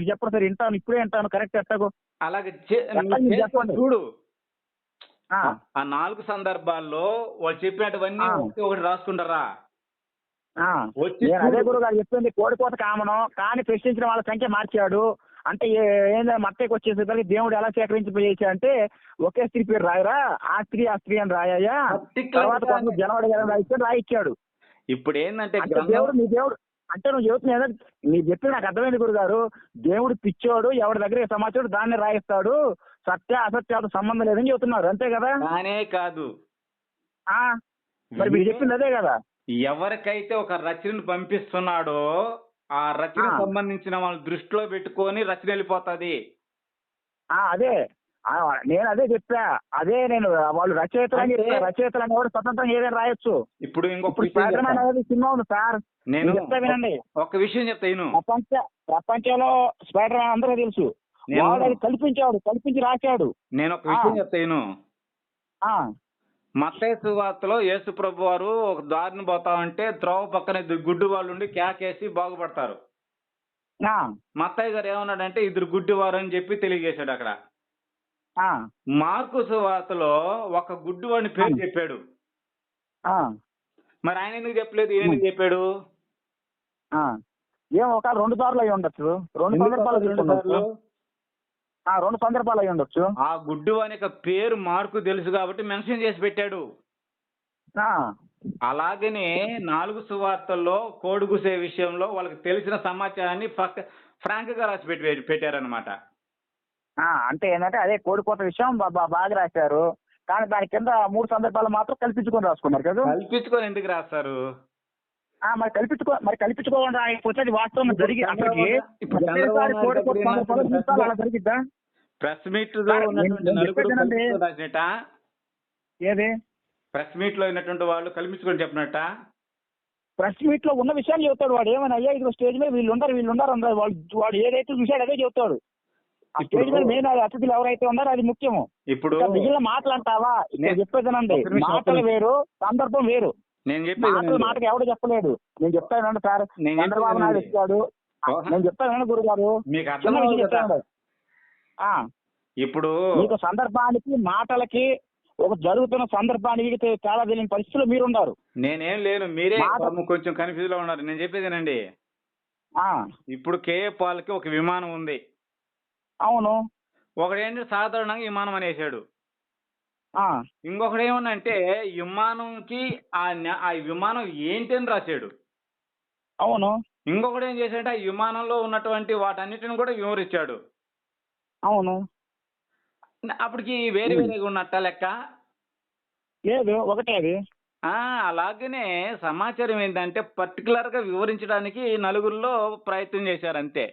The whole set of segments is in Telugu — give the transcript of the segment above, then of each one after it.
మీరు చెప్పండి సార్, వింటాను, ఇప్పుడే వింటాను. కరెక్ట్ ఎట్టాగో అలాగే మీరు చెప్పండి. చూడు. ఆ 4 సందర్భాల్లో వాళ్ళు చెప్పినటువన్నీ ఒకటి ఒకటి రాసుకుంటారా? నేను అదే గురువు గారు చెప్పింది. కోడిపోత కామనం కానీ ప్రశ్నించిన వాళ్ళ సంఖ్య మార్చాడు అంటే ఏంటంటే మత్తయికి వచ్చేసరికి దేవుడు ఎలా సేకరించిపోయేసి అంటే ఒకే స్త్రీ పేరు రాయరా, ఆ స్త్రీ అని రాయా, తర్వాత కొంత జనవరి రాయిచ్చాడు. ఇప్పుడు ఏంటంటే దేవుడు నీ దేవుడు అంటే నువ్వు చెబుతున్నా నీకు చెప్పి నాకు అర్థమైంది గురుగారు. దేవుడు పిచ్చోడు, ఎవరి దగ్గర సమాచారం దాన్ని రాయిస్తాడు, సత్య అసత్యాలతో సంబంధం లేదని చెబుతున్నారు, అంతే కదా? కానే కాదు. మరి మీరు చెప్పింది అదే కదా. ఎవరికైతే ఒక రచనను పంపిస్తున్నాడో ఆ రచన సంబంధించిన వాళ్ళ దృష్టిలో పెట్టుకొని రచన వెళ్ళిపోతుంది. అదే నేను అదే చెప్పా. అదే నేను వాళ్ళు రచయితలు అనేవాడు స్వతంత్రంగా ఏదైనా రాయొచ్చు. ఇప్పుడు సినిమా ఉంది సార్, నేను చెప్తా వినండి. ఒక విషయం చెప్తాను. ప్రపంచంలో స్పైడర్ మ్యాన్ అందరూ తెలుసు, కల్పించి రాశాడు. నేను ఒక విషయం చెప్తాను. మత్తయి సువార్తలో యేసు ప్రభు వారు ఒక దారిని పోతా ఉంటే త్రోవ పక్కన 2 గుడ్డి వాళ్ళు ఉండి కేకేసి బాగుపడతారు. మత్తయి గారు ఏమన్నాడంటే 2 గుడ్డి వారు అని చెప్పి తెలియజేశాడు అక్కడ. మార్కు సువార్తలో ఒక గుడ్డి వాడిని పేరు చెప్పాడు. మరి ఆయన ఎందుకు చెప్పలేదు, ఈయన ఎందుకు చెప్పాడు? ఒక 2 సార్లు అయి ఉండొచ్చు, 2 సందర్భాలు అయి ఉండొచ్చు. ఆ గుడ్డు అనే పేరు మార్కు తెలుసు కాబట్టి మెన్షన్ చేసి పెట్టాడు. అలాగనే 4 సువార్తల్లో కోడిగుసే విషయంలో వాళ్ళకి తెలిసిన సమాచారాన్ని ఫ్రాంక్ గా రాసి పెట్టారనమాట. అంటే ఏంటంటే అదే కోడిపోత విషయం బాగా రాశారు, కానీ దాని కింద 3 సందర్భాలు మాత్రం కల్పించుకొని రాసుకున్నారు కదా. కల్పించుకొని ఎందుకు రాస్తారు? మరి కల్పించుకోకుండా అయిపోతే అది వాస్తవం జరిగి అసలుకి అలా జరిగిద్దా? ప్రెస్ మీట్ లో ఏది ప్రెస్ మీట్ లో ఉన్నటువంటి వాళ్ళు కల్పించుకొని చెప్పినట్ట. ప్రెస్ మీట్ లో ఉన్న విషయాలు చెబుతాడు వాడు. ఏమైనా అయ్యా ఇది స్టేజ్ మీద వీళ్ళు ఉన్నారు వాడు ఏదైతే చూశాడు అదే చెబుతాడు. ఆ స్టేజ్ మీద మెయిన్ అతిథులు ఎవరైతే ఉన్నారో అది ముఖ్యము. ఇప్పుడు మిగిలిన మాటలు అంటావా? చెప్పేదనండి, మాటలు వేరు, సందర్భం వేరు. నేను చెప్పేది మాటకి ఎవడు చెప్పలేడు. నేను చెప్తానండి సార్, చంద్రబాబు నాయుడు ఇచ్చాడు. నేను చెప్తానండి గురుగారు, మీకు అర్థం చెప్తాను. ఇప్పుడు మీకు సందర్భానికి మాటలకి ఒక జరుగుతున్న సందర్భానికి చాలా తెలియని పరిస్థితుల్లో మీరున్నారు. నేనేం లేను, మీరే కొంచెం కన్ఫ్యూజ్ లో ఉన్నారు. నేను చెప్పేదేనండి, ఇప్పుడు కేఏ పాల్కి ఒక విమానం ఉంది. అవును. ఒకడేంటి సాధారణంగా విమానం అనేసాడు. ఇంకొకడు ఏమన్నంటే విమానంకి ఆ విమానం ఏంటి అని రాశాడు. అవును. ఇంకొకడు ఏం చేశాడంటే ఆ విమానంలో ఉన్నటువంటి వాటన్నిటిని కూడా వివరించాడు. అవును. అప్పటికి వేరే వేరేగా ఉన్నట్ట లెక్క లేదు, ఒకటే అది. అలాగనే సమాచారం ఏంటంటే పర్టికులర్ గా వివరించడానికి 4గురిలో ప్రయత్నం చేశారు అంతే.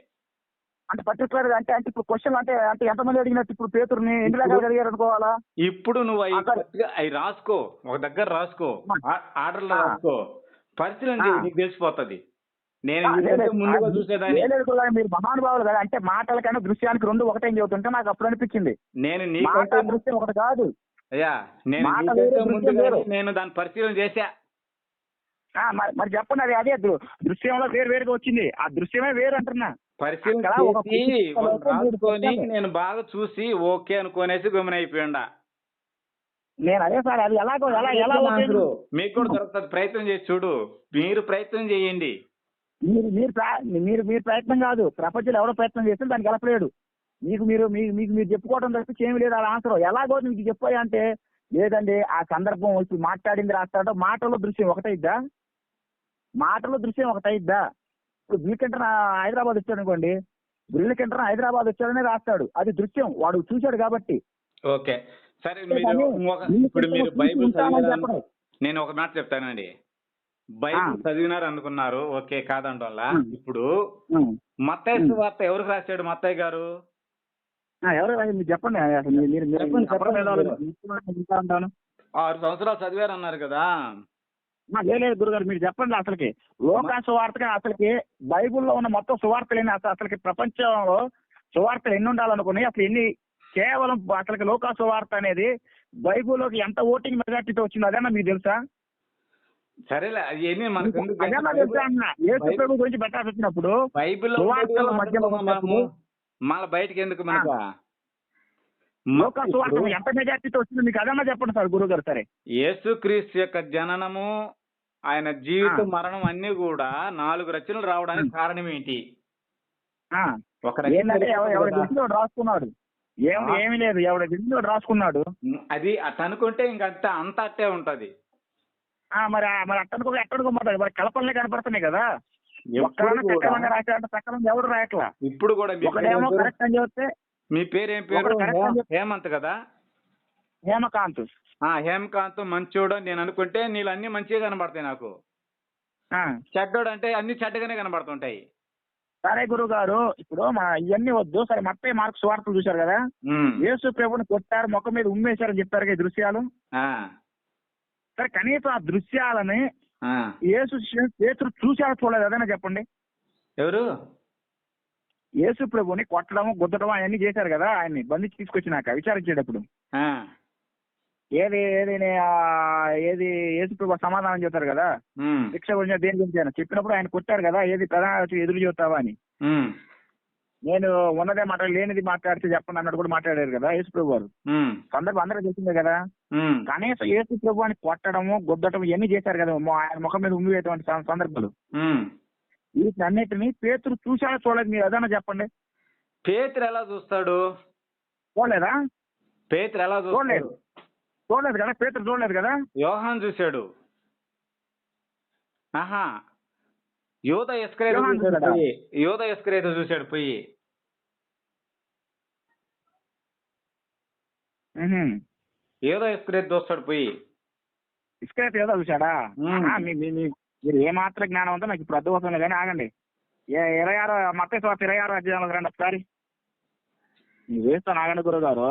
అంటే పర్టికులర్ గా అంటే ఇప్పుడు క్వశ్చన్ అంటే ఎంతమంది అడిగినట్టు ఇప్పుడు పేతురుని ఎన్ని రకాలుగా అడిగారు అనుకోవాలా? ఇప్పుడు నువ్వు అవి రాసుకో, ఒక దగ్గర రాసుకో, ఆర్డర్లో రాసుకో, పరిశీలన చేయి, నీకు తెలిసిపోతుంది. నేను ముందుగా చూసేదాన్ని. మీరు మహానుభావులు కదా, అంటే మాటలకైనా దృశ్యానికి 2 ఒకటే చెబుతుంటే నాకు అప్పుడు అనిపించింది. నేను నీకంటే దృశ్యం ఒకటి కాదు అయ్యా, నేను దాన్ని పరిశీలన చేశా. మరి చెప్పండి, అది అదే దృశ్యంలో వేరుగా వచ్చింది, ఆ దృశ్యమే వేరు అంటున్నా. పరిశీలన చేసి రాసుకొని నేను బాగా చూసి ఓకే అనుకోనేసి గమనం అయిపోయిండా. నేను అదే సార్, అది ఎలా మీకు కూడా దొరుకుతుంది, ప్రయత్నం చేసి చూడు. మీరు ప్రయత్నం చేయండి. మీరు ప్రయత్నం కాదు, ప్రపంచంలో ఎవరో ప్రయత్నం చేస్తే దానికి గెలపలేడు. మీరు చెప్పుకోవడం తప్పించి ఏమి లేదు. ఆ ఆన్సర్ ఎలాగో మీకు చెప్పాయి అంటే లేదండి, ఆ సందర్భం వచ్చి మాట్లాడింది రాస్తాడో మాటలో దృశ్యం ఒకటైద్దా? ఇప్పుడు బిల్కెంటర్ హైదరాబాద్ వచ్చాడు అనుకోండి, బిల్కెంటర్ హైదరాబాద్ వచ్చాడనే రాస్తాడు, అది దృశ్యం, వాడు చూశాడు కాబట్టి. ఓకే సరే, ఇప్పుడు మీరు బైబిల్ చదివారు, నేను ఒక మాట చెప్తానండి. బైబిల్ చదివినారు అనుకున్నారు, ఓకే కాదంట వల్ల. ఇప్పుడు మత్తయి సువార్త ఎవరికి రాశాడు మత్తయి గారు? ఎవరు చెప్పండి. 6 సంవత్సరాలు చదివారు అన్నారు కదా. లేదు గురుగారు, మీరు చెప్పండి. అసలుకి లోకా సువార్తగా అసలుకి బైబుల్లో ఉన్న మొత్తం సువార్తలు ఎన్ని, అసలుకి ప్రపంచంలో సువార్తలు ఎన్ని ఉండాలనుకున్నాయి, అసలు ఎన్ని, కేవలం అసలుకి లోకా సువార్త అనేది బైబుల్లోకి ఎంత ఓటింగ్ మెజార్టీతో వచ్చిందో అదేనా మీకు తెలుసా? సరేలే, అవన్నీ మనకు గురించి పెట్టాల్సి వచ్చినప్పుడు బైబిల్లో మళ్ళీ బయటికి ఎందుకు మనకు? లోక సువార్త ఎంత మెజార్టీతో వచ్చింది మీకు అదన్నా చెప్పండి సార్ గురువు గారు. సరే, యేసుక్రీస్తు యొక్క జననము, ఆయన జీవిత మరణం అన్ని కూడా 4 రచనలు రావడానికి కారణం ఏంటి? ఒక ఏంటంటే ఎవరి గురించి రాసుకున్నాడు, ఏమి లేదు, ఎవరి గురించి రాసుకున్నాడు. అది అట్ట అనుకుంటే ఇంకంత అంత అట్టే ఉంటది. మరి అట్టనుకో ఎట్టనుకోమంటారు, మరి కలపలనే కనపడుతున్నాయి కదా. ఒక్కడన్నా రాశాడంటే సక్రమంగా ఎవడు రాయట్లా. ఇప్పుడు కూడా ఒకడేమో కరెక్ట్ అని చెప్తే, మీ పేరు ఏం పేరు? హేమంత్ కదా? హేమకాంత్. హేమకాంత్ మంచోడు నేను అనుకుంటే నీళ్ళు అన్ని మంచిగా కనబడతాయి నాకు. చెడ్డోడు అంటే అన్ని చెడ్డగానే కనబడుతుంటాయి. సరే గురువు గారు, ఇప్పుడు ఇవన్నీ వద్దు. సరే, మత్తయి మార్కు సువార్తలు చూశారు కదా, యేసు ప్రభుని కొట్టారు, ముఖం మీద ఉమ్మేశారని చెప్పారు కదా, ఈ దృశ్యాలు. సరే, కనీసం ఆ దృశ్యాలని యేసు పేతురు చూశారో చూడలేదు, అదైనా చెప్పండి. ఎవరు? యేసు ప్రభుని కొట్టడం, గుద్దడం అవన్నీ చేశారు కదా, ఆయన్ని బంధించి తీసుకొచ్చినాక విచారించేటప్పుడు ఏది యేసు ప్రభు సమాధానం చెప్తారు కదా, శిక్ష గురించి దేని గురించి ఆయన చెప్పినప్పుడు ఆయన కొట్టారు కదా, ఏది ప్రధాన ఎదురు చెబుతావా అని. నేను ఉన్నదే మాట్లాడి లేనిది మాట్లాడితే చెప్పండి అన్నట్టు కూడా మాట్లాడారు కదా యేసు ప్రభు వారు. సందర్భం అందరూ తెలిసిందే కదా. కనీసం యేసు ప్రభు అని కొట్టడము, గుద్దటం ఇవన్నీ చేశారు కదా, ఆయన ముఖం మీద ఉమ్మి వేటువంటి సందర్భాలు. వీటినన్నిటిని పేతురు చూశాడో చూడలేదు, మీరు అదన్నా చెప్పండి. పేతురు ఎలా చూస్తాడు? చూడలేదా? పేతురు ఎలా చూడలేదు కదా, పేతురు చూడలేదు కదా. యోహాన్ చూశాడు. యోధ ఇస్కరియోతు చూశాడు పోయి. యోధ ఇస్కరియోతు చూస్తాడు పోయి. ఇస్కరియోతు యోధ చూశాడా? మీరు ఏమాత్రం జ్ఞానం ఉందో నాకు ఇప్పుడు అర్థమవుతుంది కానీ ఆగండి. 26 మత్తయి సువార్త 26వ అధ్యాయంలో రండి ఒకసారి. మీరు వేస్తాను, ఆగండి గురువు గారు.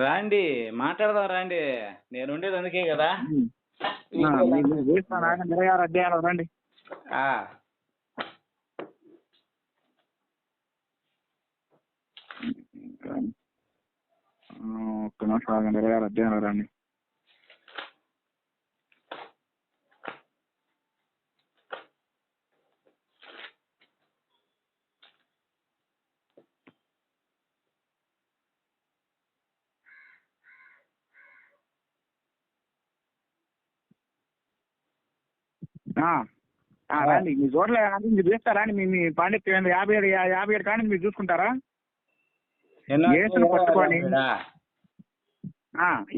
రాండి, మాట్లాడదాం రండి, నేను ఉండేది అందుకే కదా. వేస్తాను, ఆగండి. 26వ అధ్యాయంలో రండి. ఒక్క నిమిషం ఆగండి. 26వ అధ్యాయంలో రండి. రండి, మీరు చూడలే, మీరు చూస్తారా అండి? మీ పాండిత్యం 57 కానీ మీరు చూసుకుంటారా?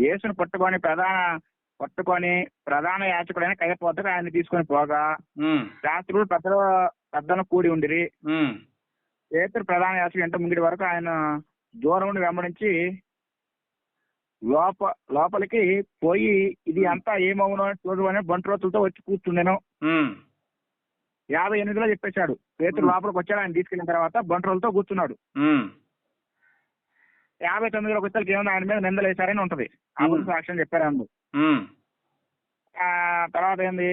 యేసును పట్టుకొని ప్రధాన యాజకుడైన కయప ఆయన తీసుకొని పోగా శాస్త్రులు పెద్దలు కూడి ఉండిరి. పేతురు ప్రధాన యాజకుడు ఎంత ముంగిడి వరకు ఆయన దూరం నుండి వెంబడించి లోపలికి పోయి ఇది అంతా ఏమవునో చూడమని బంట్రోతులతో వచ్చి కూర్చుండెను. 58లో చెప్పేశాడు. పేతురు లోపలికి వచ్చాడు, ఆయన తీసుకెళ్ళిన తర్వాత బంట్రోలతో కూర్చున్నాడు. 59లోకి వచ్చేసరికి ఏమన్నా ఆయన మీద నిందలు వేశారని ఉంటది. అబద్ధ సాక్ష్యం చెప్పారు అందు. తర్వాత ఏంది,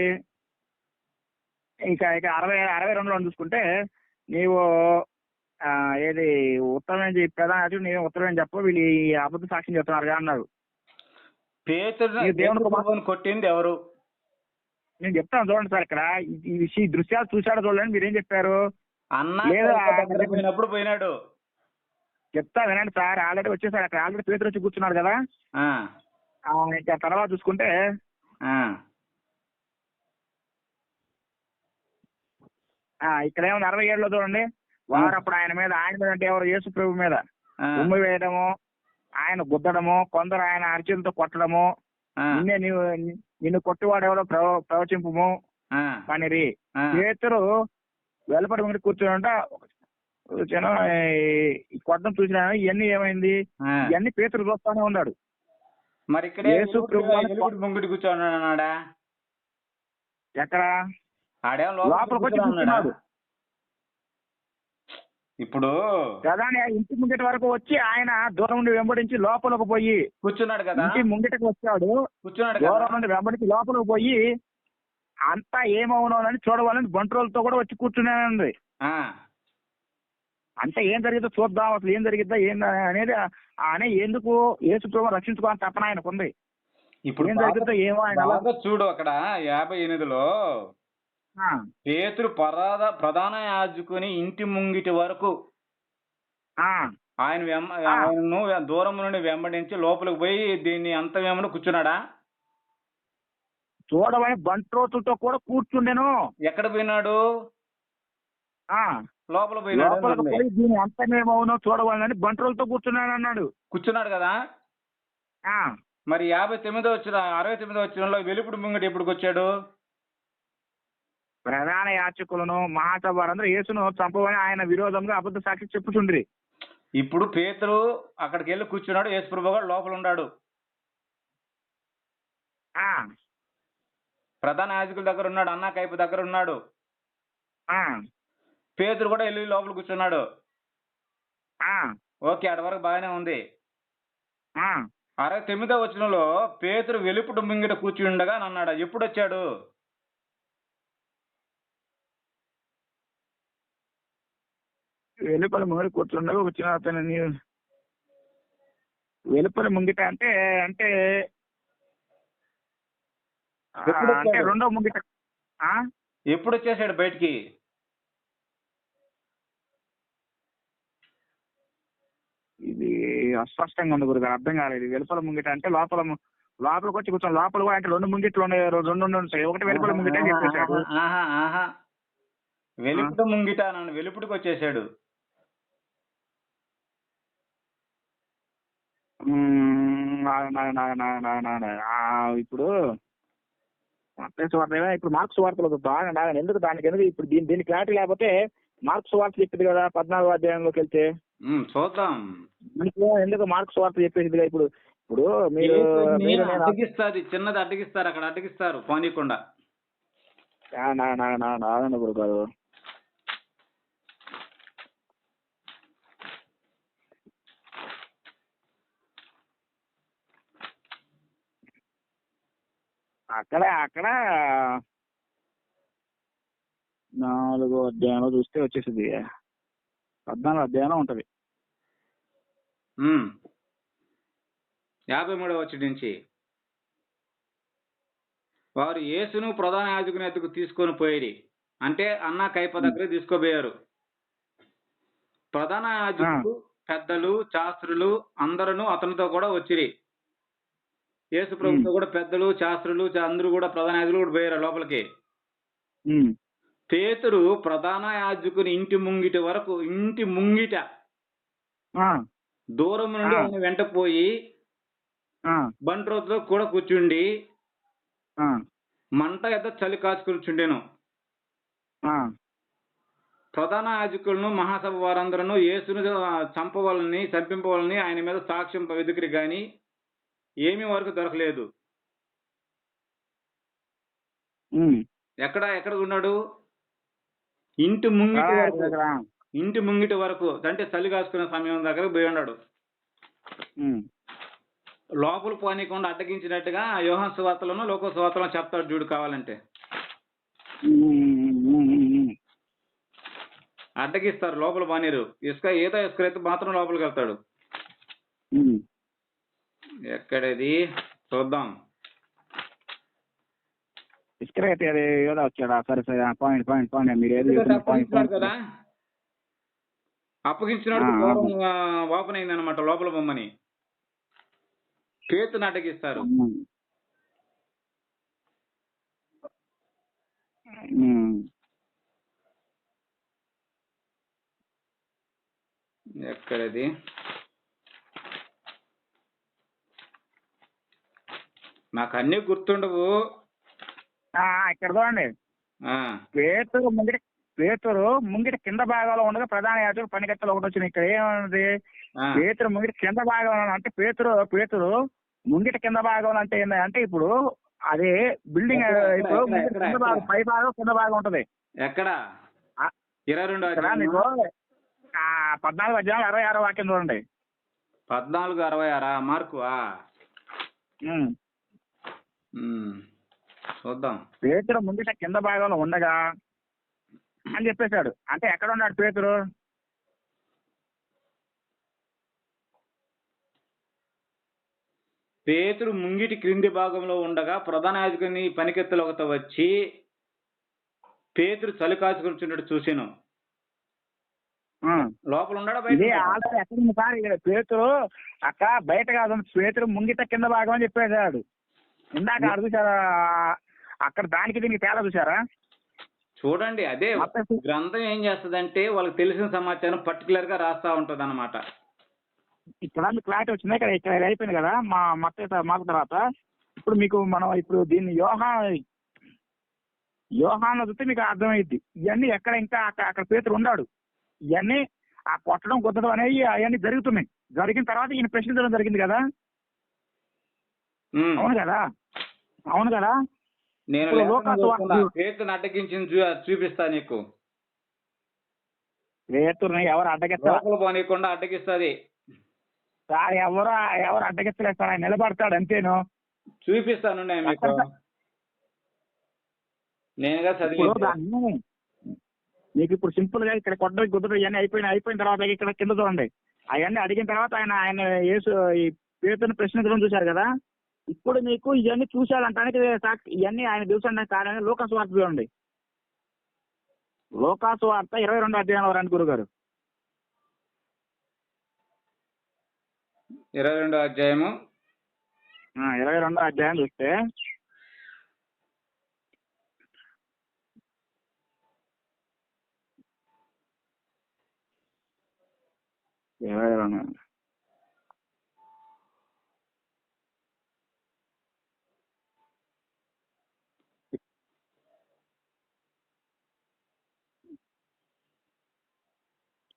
ఇక 62లో చూసుకుంటే నీవు ఏది ఉత్తరమేం ప్రధాన నేను ఉత్తరమేం చెప్ప వీళ్ళు ఈ అబద్ధ సాక్ష్యం చెప్తున్నారు అన్నారు. దేవుని కొట్టింది ఎవరు? నేను చెప్తాను చూడండి సార్, ఇక్కడ ఈ దృశ్యాలు చూశాడు చూడండి. మీరేం చెప్పారు? పోయినప్పుడు పోయినాడు. చెప్తా వినండి సార్, ఆల్రెడీ వచ్చేసాడు అక్కడ. ఆల్రెడీ పేతురు వచ్చి కూర్చున్నాడు కదా. ఇంకా తర్వాత చూసుకుంటే ఇక్కడ ఏముంది 67లో చూడండి. వారు అప్పుడు ఆయన మీద అంటే ఎవరు? యేసు ప్రభు మీద ఉమ్మి వేయడము, ఆయన గుద్దడము, కొందరు ఆయన అర్చనతో కొట్టడము, నిన్ను కొట్టువాడు ఎవరో ప్రవచింపము పనిరి. పేతురు వెలుపడి ముందు కూర్చోంట కొట్టడం చూసినా ఇవన్నీ ఏమైంది? ఇవన్నీ పేతురు చూస్తానే ఉన్నాడు. మరి ఇక్కడ ముంగిటి కూర్చోన్నాడా? ఎక్కడ? లోపలికి వచ్చి కూర్చున్నాడు. ఇప్పుడు ప్రధాని ఇంటి ముంగిటి వరకు వచ్చి ఆయన దూరం నుండి వెంబడించి లోపలికి పోయి కూర్చున్నాడు కదా. ఇంటి ముంగిటికి వచ్చాడు, దూరం నుండి వెంబడించి లోపలికి పోయి అంతా ఏమవునోనని చూడవాలని బంట్రోలతో కూడా వచ్చి కూర్చున్నానండి. అంటే ఏం జరిగిద్దో చూద్దాం, అసలు ఏం జరిగిద్దా అనేది ఎందుకు యేసు ప్రభువుని రక్షించుకోవాలని తప్పన ఆయనకు ఉంది. ఇప్పుడు ఏం జరిగిద్దో ఏమో ఆయన చూడు. అక్కడ 58లో పేతురు ప్రధాన యాజకుని ఇంటి ముంగిటి వరకు ఆ, ఆ. ఆయనను దూరం నుండి వెంబడించి లోపలికి పోయి దీన్ని అంతమేమని కూర్చున్నాడా? చూడవని బంట్రోతులతో కూడా కూర్చుండెను. ఎక్కడ పోయినాడు? ఆ, లోపల పోయినాడు లోపలికి అనండి. పోయి దీని అంతమేమవునో చూడవాలని బంట్రోలతో కూర్చున్నాడు అన్నాడు. కూర్చున్నాడు కదా. ఆ, మరి 69వ వచనంలో వెలుపుడు ముంగట ఎప్పుడుకి వచ్చాడు? ప్రధాన యాచకులను మహాసభ వారందరూ యేసును చంపవని ఆయన విరోధంగా అబద్ధ సాక్షి చెప్పుచుండ్రి. ఇప్పుడు పేతురు అక్కడికి వెళ్ళి కూర్చున్నాడు, యేసుప్రభు గారు లోపల ఉన్నాడు. ఆ, ప్రధాన యాజకుల దగ్గర ఉన్నాడు, అన్నా కైపు దగ్గర ఉన్నాడు. ఆ, పేతురు కూడా వెళ్ళి లోపల కూర్చున్నాడు. ఆ, ఓకే, ఆడ వరకు బాగానే ఉంది. ఆ. 69వ వచనంలో పేతురు వెలుపుడు ముంగిట కూర్చుని ఉండగా అన్నాడు. ఎప్పుడు వచ్చాడు? వెలుపల ముంగిట కూర్చుండగా వచ్చిన అతను వెలుపల ముంగిట అంటే అంటే ఎప్పుడు అంటే వచ్చాడు? రెండో ముంగిట. ఆ, ఎప్పుడు వచ్చేసాడు బయటికి? ఇది అస్పష్టంగా ఉంది గురుగారు, అర్థం కాలేదు. వెలుపల ముంగిట అంటే లోపలికి వచ్చి కూర్చొని లోపల కూడా అంటే రెండు ముంగిట్లు ఉన్నాయి, రెండు ఉంటాయి. ఒకటి వెలుపల ముంగిట అని చెప్పేశాడు. ఆహా. వెలుపుడు ముంగిట నన్ను వెలుపుడికి వచ్చేసాడు. ఇప్పుడు మత్తయి సువార్త ఇప్పుడు మార్క్స్ వార్తలు బాగా ఎందుకు ఇప్పుడు దీని క్లారిటీ లేకపోతే మార్క్స్ వార్త చెప్పింది కదా 14వ అధ్యాయంలోకి వెళ్తే. చూద్దాం. ఎందుకు మార్క్స్ వార్త చెప్పేది ఇప్పుడు ఇప్పుడు మీరు అడ్డగిస్తారు, చిన్నది అడ్డగిస్తారు, అక్కడ అడ్డగిస్తారు పోనీకుండా. గురు గారు, అక్కడ 4వ అధ్యాయంలో చూస్తే వచ్చేసింది, 14వ అధ్యాయంలో ఉంటది. 53వ వచనం నుంచి వారు యేసును ప్రధాన యాజకుని ఎద్దుకు తీసుకొని పోయేది. అంటే అన్నా కైప దగ్గర తీసుకోపోయారు. ప్రధాన యాజకులు, పెద్దలు, శాస్త్రులు అందరూ అతనితో కూడా వచ్చిరి. యేసు ప్రభుతో కూడా పెద్దలు, శాస్త్రులు అందరూ కూడా ప్రధాన యాజకులు కూడా పోయారు లోపలికి. పేతురు ప్రధాన యాజకుని ఇంటి ముంగిట దూరం నుండి ఆయన వెంట పోయి బంట్రోతులో కూడా కూర్చుండి మంట ఎద్ద చలి కాచుకుంటుండెను. ప్రధాన యాజకులను మహాసభ వారందరూ యేసును చంపింపవాలని ఆయన మీద సాక్ష్యం వెతికిరి గాని ఏమీ వరకు దొరకలేదు. ఎక్కడ ఉన్నాడు? ఇంటి ముంగిటి వరకు అంటే చలి కాసుకునే సమయం దగ్గర పోయి ఉన్నాడు. లోపల పోనీకుండా అడ్డగించినట్టుగా యోహాను సువార్తలోనూ లోక సువార్తలో చెప్తాడు చూడు కావాలంటే. అడ్డగిస్తారు, లోపల బానీరు. ఇసుక అయితే మాత్రం లోపలికి వెళ్తాడు. ఎక్కడది చూద్దాం. ఇసుక అయితే అది ఏదో వచ్చాడా? సరే పాయింట్ మీరు ఏది కదా అప్పగించినాడు ఓపెన్ అయింది అనమాట లోపల బొమ్మని. పేతుని అడ్డగిస్తారు. ఎక్కడది? నాకు అన్ని గుర్తుండవు. ఇక్కడ చూడండి, పేతురు ముంగిట కింద భాగంలో ఉండగా ప్రధాన యాజకుడు పనికత్తలు ఒకటి వచ్చింది. ఇక్కడ ఏమన్నది? పేతురు ముంగిట కింద భాగంలో అంటే పేతురు ముంగిట కింద భాగంలో అంటే ఏంటంటే ఇప్పుడు అదే బిల్డింగ్ ఇప్పుడు పై భాగం కింద భాగం ఉంటది. ఎక్కడ? 22 మీకు 14వ అధ్యాయం 66వ వాక్యం చూడండి. 14:66 మార్కు. చూద్దాం. పేతురు ముంగిట కింద భాగంలో ఉండగా అని చెప్పేశాడు. అంటే ఎక్కడ ఉన్నాడు పేతురు? పేతురు ముంగిటి క్రింది భాగంలో ఉండగా ప్రధాన యాజకుని పనికెత్తలు ఒకత వచ్చి పేతురు చలి కాచుకుంటున్నట్టు చూసాను. లోపల ఉన్నాడా బయట ఇది ఉన్నాడా? ఆల్రెడీ ఎక్కడ ఉంది సార్, ఇక్కడ పేతురు అక్క బయట కాదు, పేతురు ముంగిట కింద భాగం అని చెప్పేశాడు ఇందాక. ఆడు చూసారా అక్కడ, దానికి దీనికి తేడా చూసారా? చూడండి, అదే గ్రంథం ఏం చేస్తదంటే వాళ్ళకి తెలిసిన సమాచారం పర్టికులర్ గా రాస్తా ఉంటది అన్నమాట. ఇక్కడ మీకు క్లారిటీ వచ్చింది. ఇక్కడ ఇక్కడ అయిపోయింది కదా మా మత్తయి మార్కు తర్వాత. ఇప్పుడు మీకు మనం ఇప్పుడు దీన్ని యోహాను చూస్తే మీకు అర్థమైద్ది. ఇవన్నీ ఎక్కడ ఇంకా అక్కడ పేతురు ఉన్నాడు. ఇవన్నీ ఆ కొట్టడం గుద్దడం అనేవి అవన్నీ జరుగుతున్నాయి. జరిగిన తర్వాత ఈయన ప్రశ్నించడం జరిగింది కదా. అవును కదా, అవును కదా. నేను పేతురుని అడ్డగించింది చూపిస్తా నీకు. పేతురుని ఎవరు అడ్డగిస్తారు? పోనీయకుండా అడ్డగిస్తుంది సార్. ఎవరు అడ్డగిస్తలేదు సార్, ఆయన నిలబడతాడు అంతేను. చూపిస్తాను మీకు, నేనుగా చదివి. మీకు ఇప్పుడు సింపుల్ గా ఇక్కడ కొట్టడం గుద్దడం ఇవన్నీ అయిపోయిన తర్వాత ఇక్కడ కింద చూడండి. అవన్నీ అడిగిన తర్వాత ఆయన యేసు ఈ పేతురుని ప్రశ్నించడం చూశారు కదా. ఇప్పుడు మీకు ఇవన్నీ చూశాడంటానికి సాక్షి, ఇవన్నీ ఆయన చూసాడానికి కారణం లూకాసు వార్త చూడండి. లూకాసు వార్త 22వ అధ్యాయంలో రండి గురుగారు. 22వ అధ్యాయము 22వ అధ్యాయం చూస్తే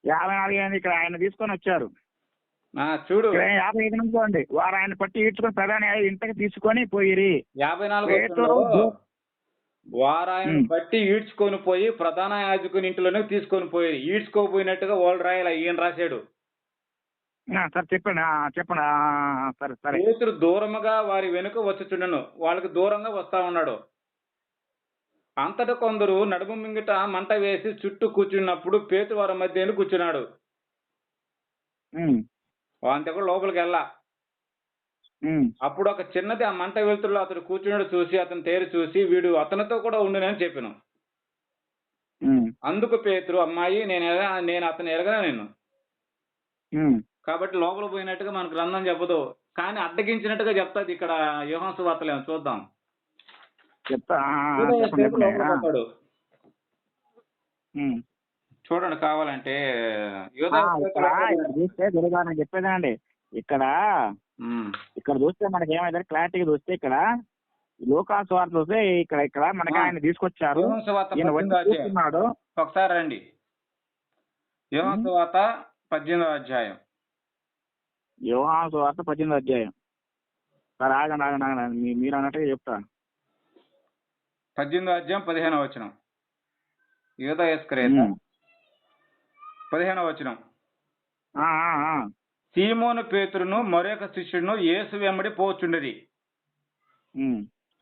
యాభై 54 ఇక్కడ ఆయన తీసుకొని వచ్చారు. చూడు 55 నుంచి చూడండి. వారు ఆయన పట్టి ఈడ్చుకొని ప్రధాన ఇంటికి తీసుకొని పోయిరి. 54 వారు ఆయన బట్టి ఈడ్చుకొని పోయి ప్రధాన యాజకుని ఇంట్లోనే తీసుకొని పోయి. ఈడ్చుకోపోయినట్టుగా వాళ్ళు రాయాలి, ఈయన రాశాడు. సార్ చెప్పండి చెప్పండి. సరే సరే. పేతురు దూరముగా వారి వెనుక వచ్చుచుండెను, వాళ్ళకి దూరంగా వస్తా ఉన్నాడు. అంతటా కొందరు నడుము మింగిట మంట వేసి చుట్టూ కూర్చున్నప్పుడు పేతురు వారి మధ్యను కూర్చున్నాడు. అంతే కూడా లోపలికి వెళ్ళా. అప్పుడు ఒక చిన్నది ఆ మంట వెలుతురులో అతడు కూర్చున్నాడు చూసి అతను తేరు చూసి వీడు అతనితో కూడా ఉండునని చెప్పాను. అందుకు పేతురు, అమ్మాయి నేను అతను ఎరగనా నేను, కాబట్టి లోపల పోయినట్టుగా మన గ్రంథం చెప్పదు, కానీ అడ్డగించినట్టుగా చెప్తాది ఇక్కడ యోహాను సువార్తలో. చూద్దాం. చూడండి కావాలంటే చూస్తే గురుగారు చెప్పేదండి. ఇక్కడ చూస్తే మనకి ఏమైతే క్లారిటీగా చూస్తే ఇక్కడ లూకాసు వార్త చూస్తే ఇక్కడ మనకి ఆయన తీసుకొచ్చారు. ఒకసారి రండి. యోహాను సువార్త 18వ అధ్యాయం. యోహాను సువార్త 18వ అధ్యాయం. సార్ ఆగండి మీరు అన్నట్టుగా చెప్తా. 18వ అధ్యాయం 15వ వచనం. యూదా ఇస్కరియోత 15వ వచనం. సీమోను పేతురును మరొక శిష్యుడును యేసు వెంబడి పోచుండేది.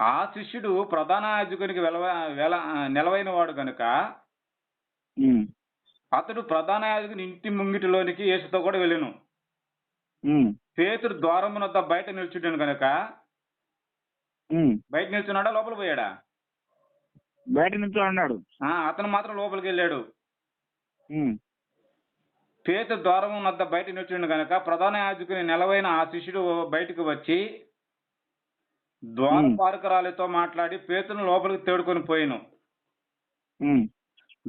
ఆ శిష్యుడు ప్రధాన యాజకునికి నిలవైన వాడు కనుక అతడు ప్రధాన యాజకుని ఇంటి ముంగిటిలోనికి యేసుతో కూడా వెళ్ళెను. పేతురు ద్వారమునొద్ద బయట నిల్చుంటాను కనుక. బయట నిల్చున్నాడా లోపల పోయాడా? బయట నిల్చున్నాడు. అతను మాత్రం లోపలికి వెళ్ళాడు. పేతురు ద్వారం వద్ద బయట నిల్చుండు కనుక ప్రధాన యాజకుని నిలవైన ఆ శిష్యుడు బయటకు వచ్చి ద్వారపాలకురాలితో మాట్లాడి పేతురును లోపలికి తేడుకొని పోయిను.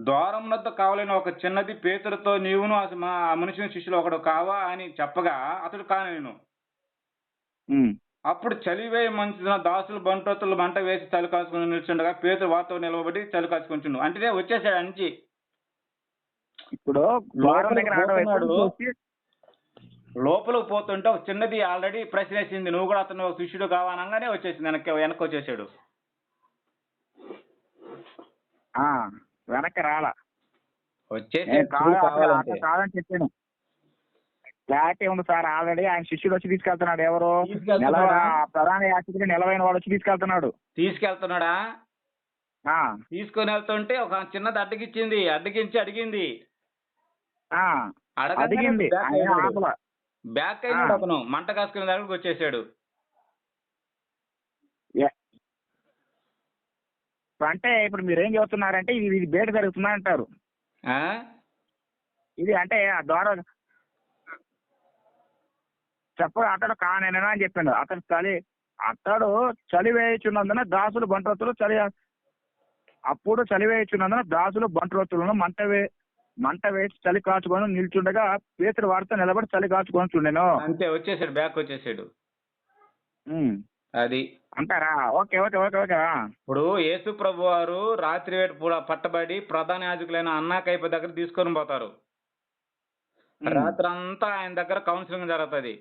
ద్వారం వద్ద కావాలని ఒక చిన్నది పేతురుతో, నీవును ఆ మనుషుని శిష్యులు ఒకడు కావా అని చెప్పగా అతడు కానేను. అప్పుడు చలివేయ మంచిన దాసులు బంటొత్తులు మంట వేసి చలి కాచుకుని నిల్చుండగా పేతురు వారితో నిలబడి చలి కాచుకుంటుండు. అంటే వచ్చేసాడు అంచి. ఇప్పుడు లోపలికి పోతుంటే ఒక చిన్నది ఆల్రెడీ ప్రశ్న వేసింది, నువ్వు కూడా అతను శిష్యుడు కావాలంగానే వచ్చేసింది. వెనక్కి వచ్చేసాడు. వెనక్కి రాలా, వచ్చేసి కాదని చెప్పాను. క్లారిటీ ఉంది సార్. ఆల్రెడీ ఆయన శిష్యుడు వచ్చి తీసుకెళ్తున్నాడు. ఎవరు? ప్రధాన యాజకుడు నిలవైన వాడు వచ్చి తీసుకెళ్తున్నాడా? తీసుకొని వెళ్తుంటే ఒక చిన్నది అడ్డగించి అడిగింది. అడిగింది బ్యాక్ అయినాడు. అతను మంట కాసుకునే దగ్గరకు వచ్చేసాడు. అంటే ఇప్పుడు మీరు ఏం చెబుతున్నారంటే ఇది బయట జరుగుతుందా అంటారు. ఇది అంటే ఆ ద్వారా అతడు కానేనా అని చెప్పిండు. అతడు చలి వేయుచున్నందున దాసులు బంట్రోతులు అప్పుడు చలి వేయుచున్నందున దాసులు బంట్రోతులను మంట వేసి చలి కాచుకొని నిల్చుండగా పేతురు వారితో నిలబడి చలి కాచుకొని చూడెను. అంతే, వచ్చేసాడు, బ్యాక్ వచ్చేసాడు. అది అంటారా? Okay okay okay okay. ఇప్పుడు యేసు ప్రభు వారు రాత్రి వేట కూడా పట్టబడి ప్రధాన యాజకులైన అన్నా కైప దగ్గర తీసుకొని పోతారు. రాత్రి అంతా ఆయన దగ్గర కౌన్సిలింగ్ జరుగుతుంది.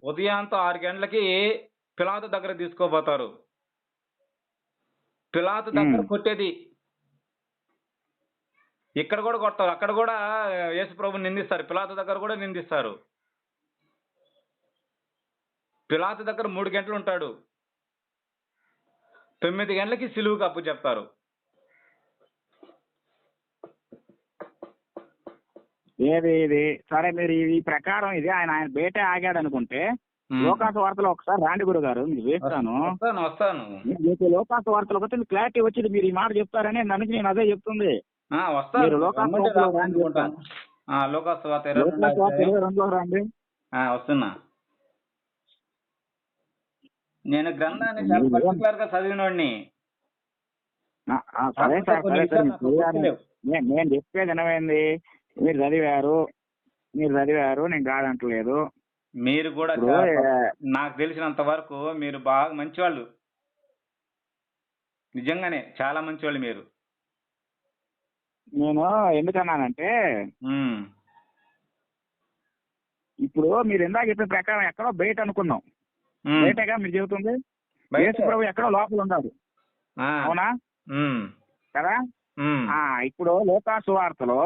ఉదయంతో 6 గంటలకి పిలాతు దగ్గర తీసుకోపోతారు. పిలాతు దగ్గర కొట్టేది, ఇక్కడ కూడా కొడతారు, అక్కడ కూడా యేసు ప్రభుని నిందిస్తారు, పిలాతు దగ్గర కూడా నిందిస్తారు. పిలాతు దగ్గర 3 గంటలు ఉంటాడు, 9 గంటలకి సిలువుకు అప్పు చెప్తారు. ఇది సరే, మీరు ఈ ప్రకారం ఇది ఆయన బయటే ఆగాడు అనుకుంటే లోకాసు వార్తలో ఒకసారి రాండి గురుగారు, మీరు వేస్తాను. లోకాసు వార్తలకు వస్తే మీకు క్లారిటీ వచ్చింది. మీరు ఈ మాట చెప్తారని నేను అదే చెప్తుంది. వస్తున్నా. నేను గ్రంథాన్ని చాలా పర్టికులర్ గా చదివినోడిని. సరే సార్, నేను చెప్పేది వినమైంది. మీరు చదివారు, నేను కాదంటలేదు. మీరు కూడా నాకు తెలిసినంత వరకు మీరు బాగా మంచివాళ్ళు, నిజంగానే చాలా మంచివాళ్ళు మీరు. నేను ఎందుకన్నానంటే ఇప్పుడు మీరు ఇందాక చెప్పిన ప్రకారం ఎక్కడో బయట అనుకున్నాం, బయటగా మీరు చెబుతుంది. యేసు ప్రభు ఎక్కడో లోపల ఉన్నాడు, అవునా కదా? ఇప్పుడు లోకాసు వార్తలో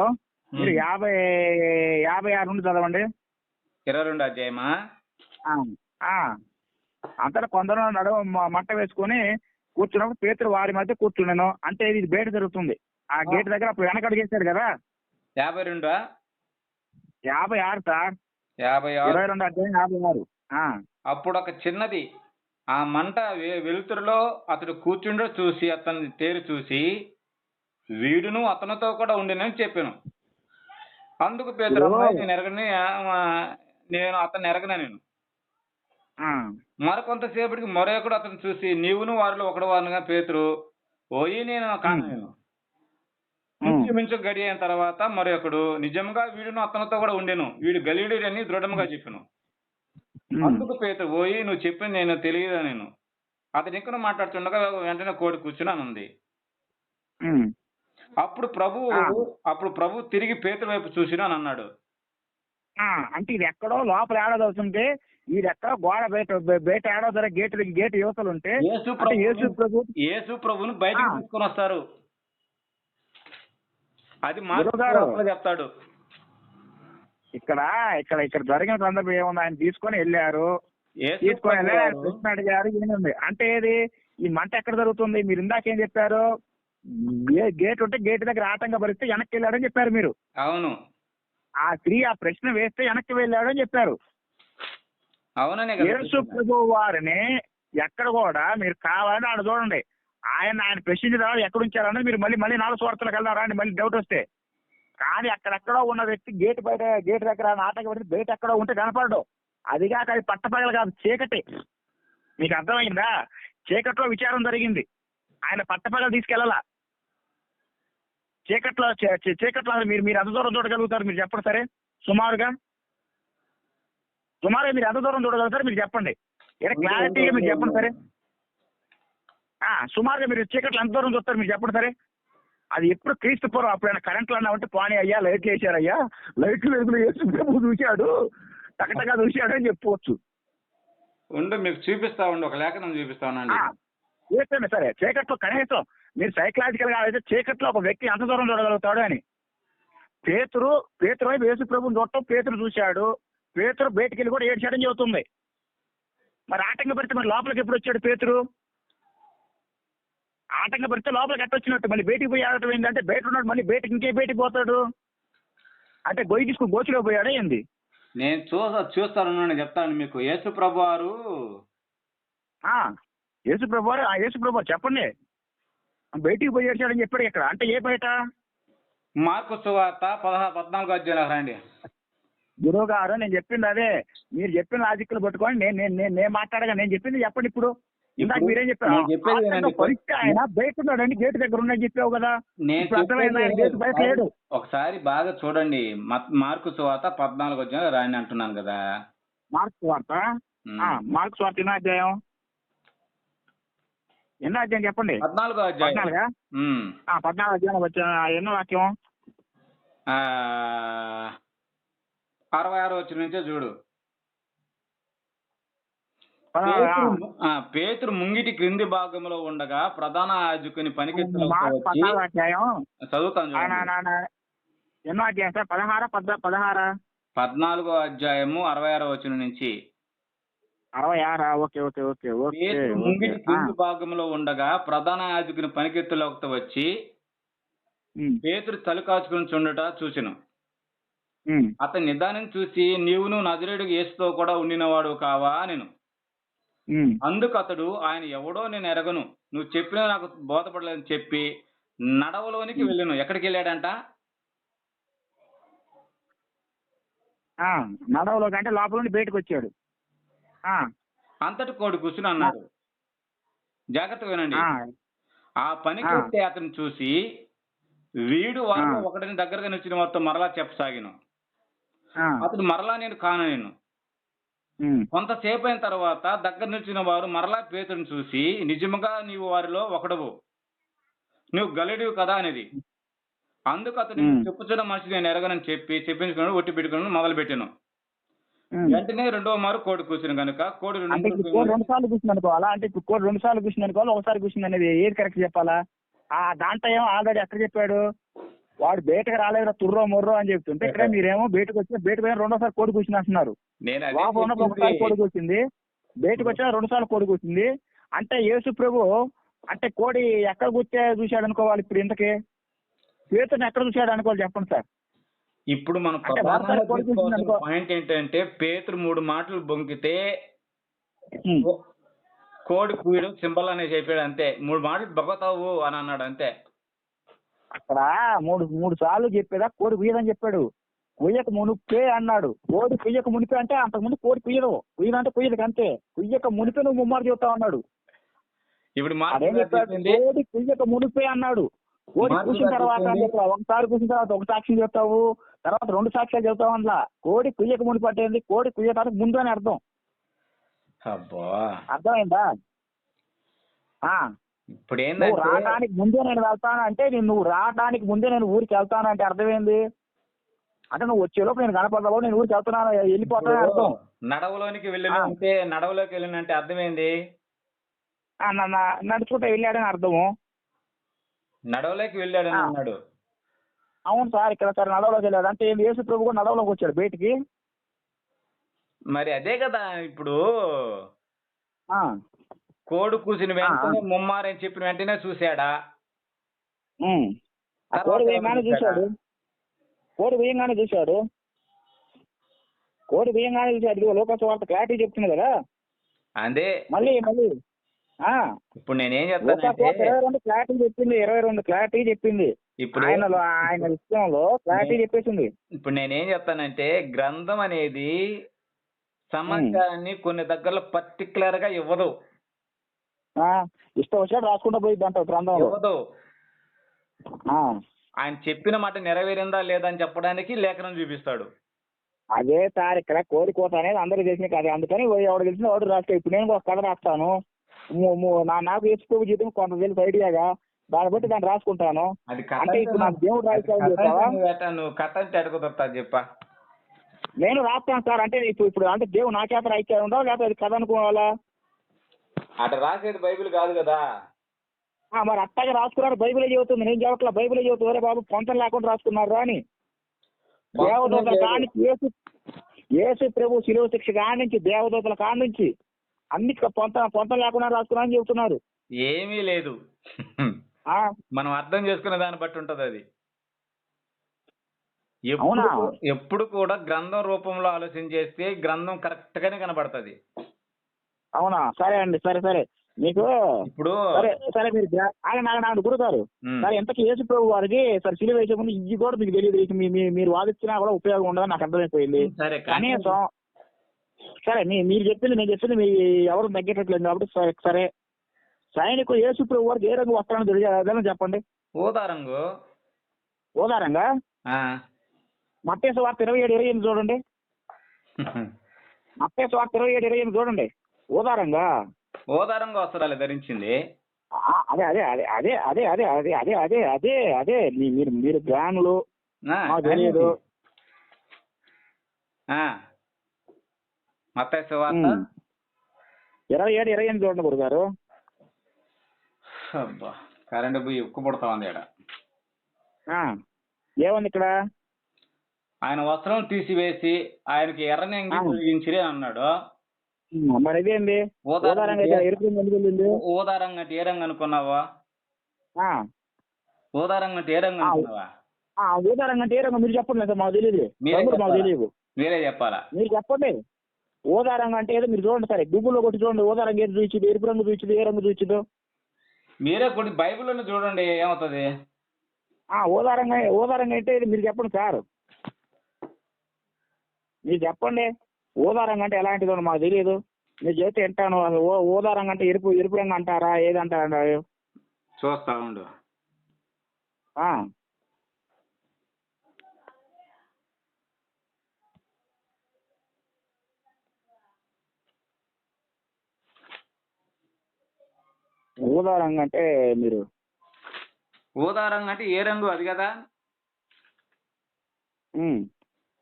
మీరు 56 నుండి చదవండి. 22 అధ్యాయమా? అంతటా కొందరు మంట వేసుకొని కూర్చున్నప్పుడు పేతురు వారి మధ్య కూర్చున్నాను. అంటే ఇది బయట జరుగుతుంది. ఆ గేట్ దగ్గర అప్పుడు వెనకడుగు చేశాడు కదా. 52 56 సార్, 22 అధ్యాయం 56. అప్పుడు ఒక చిన్నది ఆ మంట వెలుతురులో అతడు కూర్చుండో చూసి అతన్ని తేరు చూసి వీడును అతనితో కూడా ఉండినని చెప్పాను. అందుకు పేతురు, నేను అతన్ని ఎరగనా నేను. మరికొంతసేపటికి మరొకడు అతను చూసి నీవును వారిలో ఒకడు వారుగా పేతురు, ఓయి నేను కాను. ఇంచుమించు గడి అయిన తర్వాత మరొకడు, నిజంగా వీడును అతనితో కూడా ఉండెను, వీడు గలీలుడు అని దృఢంగా చెప్పాను. అందుకు పేతురు, ఓయి నువ్వు చెప్పింది నేను తెలియదా నేను. అతను ఇంకా మాట్లాడుతుండగా వెంటనే కోడి కూర్చుని ఉంది. అప్పుడు ప్రభు తిరిగి పేతురు వైపు చూసినా అని అన్నాడు. అంటే ఇది ఎక్కడో లోపల ఏడాది అవుతుంటే, ఇది ఎక్కడో గోడ బయట ఏడో ధర గేట్ యువతలు ఉంటే యేసు ప్రభుని బయటకు తీసుకొని వస్తారు. అది చెప్తాడు. ఇక్కడ జరిగిన సందర్భం ఏముంది? ఆయన తీసుకొని వెళ్ళారు, ప్రశ్న అడిగారు, ఏముంది అంటే ఏది ఈ మంట ఎక్కడ జరుగుతుంది? మీరు ఇందాకేం చెప్పారు? గేట్ ఉంటే గేట్ దగ్గర ఆటంకం భరిస్తే వెనక్కి వెళ్ళాడని చెప్పారు మీరు. అవును. ఆ స్త్రీ ఆ ప్రశ్న వేస్తే వెనక్కి వెళ్ళాడని చెప్పారు. యేసు ప్రభువు వారిని ఎక్కడ కూడా మీరు కావాలని ఆడ చూడండి. ఆయన ప్రశ్నించిన తర్వాత ఎక్కడ ఉంచారన్నది మీరు మళ్ళీ 4 స్వార్థలకు వెళ్దారా అని మళ్ళీ డౌట్ వస్తే. కానీ అక్కడెక్కడో ఉన్న వ్యక్తి గేట్ దగ్గర ఆటంకం బయట ఎక్కడో ఉంటే కనపడడు. అదిగాక అది పట్టపగలు కాదు, చీకటి. మీకు అర్థమైందా? చీకట్లో విచారం జరిగింది. ఆయన పట్టపగలు తీసుకెళ్ళాలా. చీకట్లో మీరు ఎంత దూరం చూడగలుగుతారు మీరు చెప్పండి. సరే, సుమారుగా మీరు ఎంత దూరం చూడగలుగుతారు మీరు చెప్పండి. క్లారిటీగా మీరు చెప్పండి. సరే, సుమారుగా మీరు చీకట్లో ఎంత దూరం చూస్తారు మీరు చెప్పండి. సరే, అది ఎప్పుడు క్రీస్తు పూర్వం అప్పుడు కరెంట్లు అన్నామంటే పానీ అయ్యా, లైట్లు వేసారయ్యా, లైట్లు వెలుగులు యేసు ప్రభు చూశాడు, టకటగా చూశాడు అని చెప్పుకోవచ్చు. మీకు చూపిస్తా ఉండి ఒక లేఖనం చూపిస్తానండి. చేయండి. సరే, చీకట్లో కనీసం మీరు సైకలాజికల్ గా అయితే చీకట్లో ఒక వ్యక్తి ఎంత దూరం చూడగలుగుతాడు అని. పేతురు వైపు యేసు ప్రభుని చూడటం పేతురు చూశాడు. పేతురు బయటికి వెళ్ళి కూడా ఏడ్చాడని చెబుతుంది. మరి ఆటంకపడితే మరి లోపలికి ఎప్పుడు వచ్చాడు పేతురు? ఆటంకపడితే లోపలికి ఎట్ట వచ్చినట్టు? మళ్ళీ బయటికి పోయి ఆడటం ఏంటంటే బయట ఉన్నాడు, మళ్ళీ బయటికి పోతాడు అంటే గొయ్యి తీసుకుని గోచిలో పోయాడా ఏంది? నేను చూస్తాను చెప్తాను మీకు. యేసు ప్రభు చెప్పండి. బయటికి పోయి ఏడ్చాడని చెప్పాడు ఇక్కడ. అంటే ఏ బయట? మార్కు సువార్త 14 అధ్యాయంలోకి రండి. గురువు గారు నేను చెప్పింది అదే, మీరు చెప్పిన లాజిక్లు పట్టుకొని నేను మాట్లాడగా నేను చెప్పింది చెప్పండి ఇప్పుడు. ఇందాక మీరేం చెప్పారు? నేను చెప్పేది వినండి. పరిస్థితి ఆయన బయట ఉన్నాడండి, గేట్ దగ్గర ఉన్నది చెప్పావు కదా. నేను ఇప్పుడు అర్థమైంది, ఆయన గేట్ బయట లేడు. ఒకసారి బాగా చూడండి. మార్కు సువార్త 14 అధ్యాయం రాయండి అంటున్నాను కదా. మార్క్స్ వార్త, మార్క్స్ వార్త ఎన్నో అధ్యాయం? ఎన్నో అధ్యాయం చెప్పండి. 14 అధ్యాయం. 14 అధ్యాయం వచ్చా ఎన్నో వాక్యం? 66 వచ్చిన నుంచే చూడు. పేతురు ముంగిటి క్రింది భాగంలో ఉండగా ప్రధాన యాజకుని పనికెత్తులో వచ్చి చదువుతాను. ఎన్నో అధ్యాయం సార్? 16? 14 అధ్యాయము 66 వచ్చిన నుంచి. 66? Okay okay okay okay. పేతురు ముంగిటి క్రింది భాగంలో ఉండగా ప్రధాన యాజకుని పనికెత్తులోకి వచ్చి పేతురు తల కాచుకుని చుండట చూసెను. అతని నిదానం చూసి, నీవును నజరేయుడు యేసుతో కూడా ఉండినవాడు కావా నేను. అందుకు అతడు, ఆయన ఎవడో నేను ఎరగను, నువ్వు చెప్పినా నాకు బోధపడలేదని చెప్పి నడవలోనికి వెళ్ళాను. ఎక్కడికి వెళ్ళాడంట? నడవలోకి అంటే లోపల నుండి బయటకు వచ్చాడు. అంతటి కోడి కూర్చుని అన్నాడు. జాగ్రత్తగా వినండి. ఆ పనికొస్తే అతను చూసి, వీడు వారిలో ఒకటిని దగ్గరగా నిలిచిన వారితో మరలా చెప్పసాగిను. అతడు మరలా నేను కాను నేను. కొంతసేపు అయిన తర్వాత దగ్గర నిలిచిన వారు మరలా పేతురుని చూసి, నిజముగా నీవు వారిలో ఒకడవు, నువ్వు గలిడివి కదా అనేది. అందుకు అతను చెప్పుచున్న మనిషి నేను ఎరగనని చెప్పి చెప్పించుకున్నాడు, ఒట్టి పెట్టుకుని మొదలు పెట్టాను. వెంటనే రెండవ మారు కోడి కూర్చుని కనుక కోడి రెండు సార్లు కూర్చుంది అనుకోవాలా? అంటే ఇప్పుడు కోడి 2 సార్లు కూర్చుంది అనుకోవాలి, ఒకసారి కూర్చుంది అనేది ఏది కరెక్ట్ చెప్పాలా? దాంట్లో ఏమో ఆల్రెడీ ఎక్కడ చెప్పాడు, వాడు బయటకు రాలేదు తుర్రో మొర్రో అని చెప్తుంటే, ఇక్కడ మీరేమో బయటకు వచ్చి బయటకు పోయిన 2వ సారి కోడి కూర్చుని అంటున్నారు. ఒకసారి కోడి కూర్చుంది, బయటకు వచ్చిన 2 సార్లు కోడి కూర్చుంది. అంటే యేసు ప్రభు అంటే కోడి ఎక్కడ కూర్చే చూశాడు అనుకోవాలి? ఇప్పుడు ఇంతకీ పేతురుని ఎక్కడ చూశాడు అనుకోవాలి చెప్పండి సార్. ఇప్పుడు మన పాయింట్ ఏంటంటే, పేతురు 3 మాటలు బొంకితే కోడి కూయడం సింబల్ అనేది చెప్పాడు అంతే. 3 మాటలు బొగతావు అని అన్నాడు అంతే. అక్కడ మూడు సార్లు చెప్పేదా కోడి కుయ్యదని చెప్పాడు. కుయ్యక మునిపే అన్నాడు. కోడి కుయ్యక మునిపే అంటే అంతకుముందు కోడి కుయ్యదు, కుయ్యదంటే కుయ్యదు అంతే. కుయ్యక మునిపే నువ్వు ముమ్మారు చెబుతావు అన్నాడు. ఇప్పుడు కోడి కుయ్యక మునిపే అన్నాడు. కోడి కూసిన తర్వాత ఒకసారి కూసిన తర్వాత ఒక సాక్ష్యం చెప్తావు, తర్వాత 2 సాక్ష్యాలు చెప్తావు. అందులో కోడి కుయ్యక మునిపి అంటే కోడి కుయ్యటానికి ముందు అని అర్థం. అర్థమైందా? ఇప్పుడు నువ్వు రావడానికి ముందే నేను వెళ్తాను అంటే, నువ్వు రావడానికి ముందే నేను ఊరికి వెళ్తాను అంటే అర్థమైంది. అంటే నువ్వు వచ్చేలోపు నేను కనపడతావు, నేను ఊరికి వెళ్తున్నాను వెళ్ళిపోతాను అర్థం. నడవలోనికి వెళ్ళిన అంటే నడవలోకి వెళ్ళినంటే అర్థమైంది, నడుచుకుంటూ వెళ్ళాడని అర్థము. నడవలోకి వెళ్ళాడని అన్నాడు. అవును సార్, ఇక్కడ సార్ నడవలోకి వెళ్ళాడు అంటే యేసు ప్రభు కూడా నడవలోకి వచ్చాడు బయటికి. మరి అదే కదా. ఇప్పుడు కోడి కూసిన వెంటనే ముమ్మారని చెప్పిన వెంటనే చూశాడా? కోడి వేయంగానే చూశాడు. కోడి వేయంగానే చూశాడు. లోకాసు వార్త క్లారిటీ చెప్తుంది కదా. అదే మళ్ళీ ఇప్పుడు నేనేం చెప్తానంటే 22 క్లారిటీ చెప్పింది. 22 క్లారిటీ చెప్పింది. ఇప్పుడు ఆయన విషయంలో క్లారిటీ చెప్పేసింది. ఇప్పుడు నేనేం చెప్తానంటే, గ్రంథం అనేది సమాచారాన్ని కొన్ని దగ్గరలో పర్టికులర్ గా ఇవ్వదు. ఇష్టం వచ్చినట్టు రాసుకుంటూ పోయింది అంటావు గ్రంథం ఇవ్వదు. ఆయన చెప్పిన మాట నెరవేరిందా లేదా అని చెప్పడానికి లేఖనం చూపిస్తాడు. అదే సార్, ఇక్కడ కోడి కోత అనేది అందరూ తెలిసిన కథ. అందుకని ఎవడు తెలిసిన వాడు రాస్తా. ఇప్పుడు నేను ఒక కథ రాస్తాను, నాకు యేసు జీవితం కొంత తెలుసు ఐడియాగా, దాన్ని బట్టి దాన్ని రాసుకుంటాను. అంటే ఇప్పుడు నాకు దేవుడు రాస్తాను కథ అంటే అడుగుతా చెప్పా, నేను రాస్తాను సార్. అంటే ఇప్పుడు అంటే దేవుడు నా చేత రాయిచ్చా ఉందా, లేకపోతే అది కథ అనుకోవాలా? అటు రాసేది బైబిల్ కాదు కదా. మరి అట్టగా రాసుకున్నాడు, బైబిలే చెబుతుంది. నేను చెప్పట్లా, బైబిలే చెబుతుంది. అరే బాబు పొంతం లేకుండా రాసుకున్నారు అని. దేవదూతల కానించి యేసు ప్రభు శిలువ శిక్ష కానించి దేవదూతల కానించి అన్ని పొంతం లేకుండా రాసుకున్నా అని చెబుతున్నారు. ఏమీ లేదు, మనం అర్థం చేసుకునే దాన్ని బట్టి ఉంటది అది. ఎప్పుడు కూడా గ్రంథం రూపంలో ఆలోచన చేస్తే గ్రంథం కరెక్ట్ గానే కనబడుతుంది. అవునా? సరే అండి, సరే. మీకు ఇప్పుడు సరే సరే మీరు ఆగండి గురుగారు. సరే ఎంతకి యేసు ప్రభు వారికి సరే సిలువ వేసే ముందు ఇది కూడా మీకు తెలియదు, మీరు వాదించినా కూడా ఉపయోగం ఉండదని నాకు అర్థమైపోయింది. సరే కనీసం సరే మీరు చెప్పింది నేను చెప్పింది మీ ఎవరు తగ్గేటట్లేదు కాబట్టి సరే సైనికుడు యేసు ప్రభు వారికి ఏ రంగు వస్త్రాన్ని తెలియదు చెప్పండి. ఊదా రంగు. ఊదా రంగా? మత్తయి సువార్త 27:28 చూడండి. మత్తయి సువార్త 27:28 చూడండి. ఊదా రంగా? ఊదా రంగు వస్త్రాలు ధరించింది. అదే అదే అదే అదే అదే అదే అదే అదే అదే అదే అదే మీరు జ్ఞానులు మాకు తెలియదు. మత్తయి సువార్త 27:28 చూడండి గురుగారు. అబ్బా కరెంట్ పోయి ఉక్కు పుడతా ఉంది ఇక్కడ. ఏముంది ఇక్కడ? ఆయన వస్త్రం తీసివేసి ఆయనకి ఎర్రని అంగి తొలగించిరి అన్నాడు. మరి ఇదేంది? ఊదా రంగు అంటే ఏ రంగు అనుకున్నావా? ఊదా రంగు అంటే ఏ రంగు అనుకున్నావా? ఊదా రంగు అంటే ఏ రంగు మీరు చెప్పండి. లేదు మాకు తెలియదు. మాకు తెలియదు, మీరే చెప్పాలా? మీరు చెప్పండి. ఊదా రంగు అంటే ఏదో మీరు చూడండి. సరే గూగుల్లో కొట్టి చూడండి. ఊదా రంగు ఏది చూసింది, ఎరుపు రంగు చూసింది, ఏ రంగు చూసిందో మీరే కొన్ని బైబిల్లోనే చూడండి ఏమవుతుంది. ఊదా రంగు అంటే మీరు చెప్పండి సార్, మీరు చెప్పండి. ఊదా రంగు అంటే ఎలాంటిదో మాకు తెలియదు. మీరు చెప్తే వింటాను. ఊదా రంగు అంటే ఎరుపు రంగు అంటారా, ఏది అంటారా? చూస్తా ఉండు. ఊదా రంగు అంటే మీరు ఊదా రంగు అంటే ఏ రంగు అది కదా?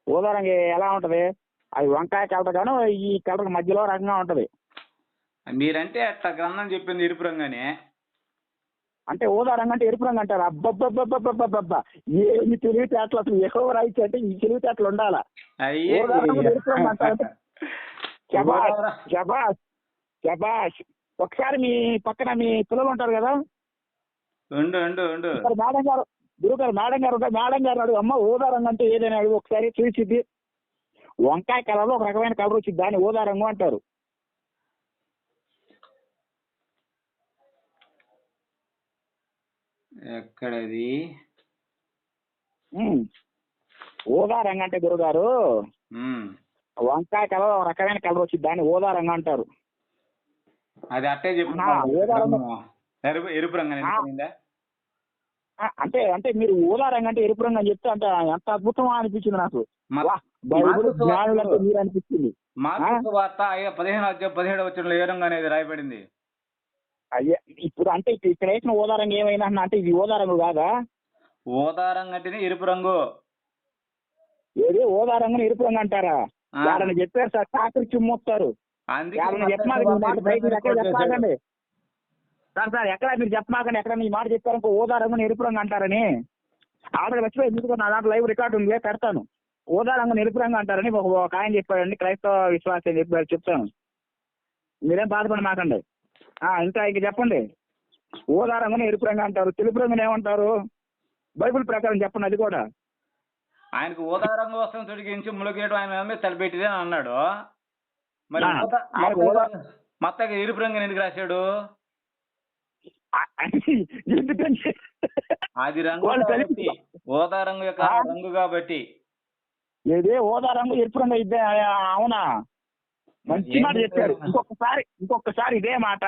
ఊదా రంగు ఎలా ఉంటది? అది వంకాయ కలర్ గాను ఈ కలర్ మధ్యలో రకంగా ఉంటది. మీరంటే అట్లా గ్రంథం చెప్పింది ఎరుపు రంగు అని. అంటే ఊదా రంగు అంటే ఎరుపు రంగు అంటారు. అబ్బబ్బబ్బబ్బబ్బబ్బబ్బా ఏమి తెలివితేటలు అసలు ఎక్కువ రాయిచ్చు అంటే ఈ తెలివితేటలు ఉండాలా? ఎరుపు రంగు అంటారంటే శబాష్ శబాష్. ఒకసారి మీ పక్కన మీ పిల్లలు ఉంటారు కదా, మేడం గారు గురుగారు మేడం గారు ఉంటారు. మేడం గారు అడుగు, అమ్మ ఊదా రంగు అంటే ఏదైనా అడుగు ఒకసారి చూసిద్ది. వంకాయ కలర్లో ఒక రకమైన కలర్ వచ్చింది, దాన్ని ఊదా రంగు అంటారు. ఎక్కడది? ఊదా రంగు అంటే గురుగారు వంకాయ కలర్ ఒక రకమైన కలర్ వచ్చింది, దాన్ని ఊదా రంగు అంటారు. అది అట్టే చెప్పు. ఎరుపు రంగు అంటే అంటే మీరు ఊదా రంగు అంటే ఎరుపు రంగు అని చెప్తే అంటే ఎంత అద్భుతం అనిపించింది నాకు. మీరు అనిపించింది. మార్కు వార్త 15:17 ఏ రంగు అనేది రాయబడింది. అయ్యా ఇప్పుడు అంటే ఇక్కడ వేసిన ఊదా రంగు ఏమైనా అంటే ఇది ఊదా రంగు కాదా? ఊదా రంగు అంటేనే ఎరుపు రంగు. ఏది ఊదా రంగుని ఎరుపు రంగు అంటారా? ఎవరైనా చెప్పారు సార్, కాకరి చిమ్మొస్తారు. చెప్పమాకండి సార్ ఎక్కడ మీరు చెప్పమాకండి. ఎక్కడ ఈ మాట చెప్పారు ఊదా రంగుని ఎరుపు రంగు అంటారని. ఆర్డర్ వచ్చిపోయి ఎందుకు నా దాంట్లో లైవ్ రికార్డు ఉంది, పెడతాను. ఊదా రంగుని ఎరుపు రంగు అంటారని ఒక ఆయన చెప్పాడండి, క్రైస్తవ విశ్వాసం చెప్పారు, చెప్తాను. మీరేం బాధపడి మాకండి. ఇంకా చెప్పండి. ఊదా రంగుని ఎరుపు రంగు అంటారు, తెలుపు రంగుని ఏమంటారు? బైబిల్ ప్రకారం చెప్పండి అది కూడా. ఆయనకు ఊదా రంగు వస్త్రం తొడిగించి ముಳುగేయడం ఆయన తలపెట్టిదే అని అన్నాడు. మరి మత్తయి ఎరుపు రంగు ఎందుకు రాశాడు? అది రంగు ఊదా రంగు యొక్క రంగు కాబట్టి. ఏదే ఊదా రంగు ఎరుపు రంగు ఇద్దే? అవునా, మంచి మాట చెప్పారు. ఇంకొకసారి ఇదే మాట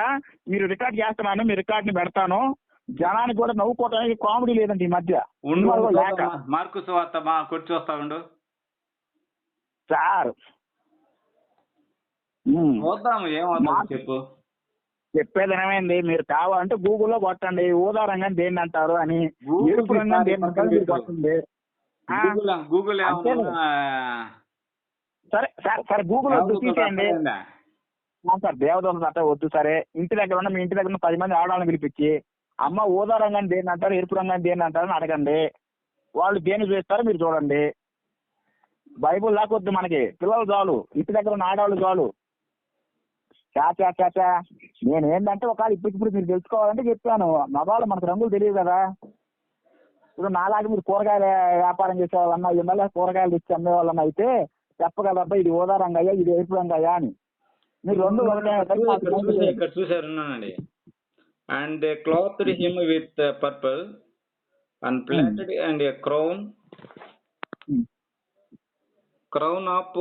మీరు రికార్డ్ చేస్తున్నాను, మీ రికార్డ్ ని పెడతాను. జనానికి కూడా నవ్వుకోవడానికి కామెడీ లేదండి ఈ మధ్య. మార్కు సువార్త కొట్టి చూస్తా ఉండు సార్. చెప్పు. చెప్పేది ఏమైంది, మీరు కావాలంటే గూగుల్లో కొట్టండి ఊదా రంగం దేన్ని అంటారు అని, ఎరుపు రంగం దేన్ని అంటారు మీరు కొట్టండి. సరే సార్ సరే గూగుల్ వద్దు, తీసేయండి సార్. దేవదూత అట్ట వద్దు. సరే ఇంటి దగ్గర ఉన్న మీ ఇంటి దగ్గర ఉన్న 10 మంది ఆడవాళ్ళని పిలిపించి, అమ్మ ఊదా రంగాన్ని దేన్ని అంటారు, ఎరుపు రంగాన్ని దేన్ని అంటారని అడగండి. వాళ్ళు దేన్ని చూస్తారు మీరు చూడండి. బైబుల్ లాకొద్దు మనకి, పిల్లలు చాలు, ఇంటి దగ్గర ఉన్న ఆడవాళ్ళు చాలు. చాచా నేను ఏంటంటే ఒకవేళ ఇప్పుడు మీరు తెలుసుకోవాలంటే చెప్పాను. మగవాళ్ళు మనకు రంగులు తెలియదు కదా. ఇప్పుడు నాలాగే మీరు కూరగాయల వ్యాపారం చేసే వాళ్ళన్నా, ఎమ్మెల్యే కూరగాయలు తెచ్చి అమ్మే వాళ్ళన్నా అయితే చెప్పగలరబ్బా ఇది ఊదా రంగయ్యా, ఇది ఎరుపు రంగయ్యా అని. మీరు రెండు ఇక్కడ చూసారు ఉన్నానండి. And they clothed him with purple and plaited and a crown of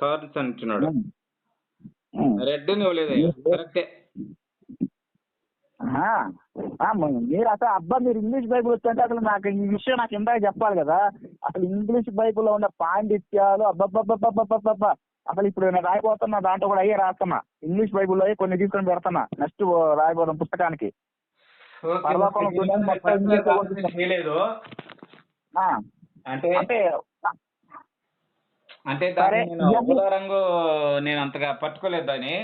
thorns అంటున్నాడు. రెడ్ అని ఇవ్వలేదయ్యా, కరెక్టే. మీరు అసలు అబ్బా మీరు ఇంగ్లీష్ బైబుల్ వస్తుంటే అసలు నాకు ఈ విషయం నాకు ఇందాక చెప్పాలి కదా. అసలు ఇంగ్లీష్ బైబుల్లో ఉన్న పాండిత్యాలు అబ్బబ్బబ్బబ్బబ్బబ్బా. అసలు ఇప్పుడు నేను రాయబోతున్నా, దాంట్లో కూడా అయ్యే రాస్తున్నా. ఇంగ్లీష్ బైబుల్లో కొన్ని తీసుకొని పెడుతున్నా నెక్స్ట్ రాయబోతున్న పుస్తకానికి. అంటే రంగు నేను అంతగా పట్టుకోలేదు దాన్ని.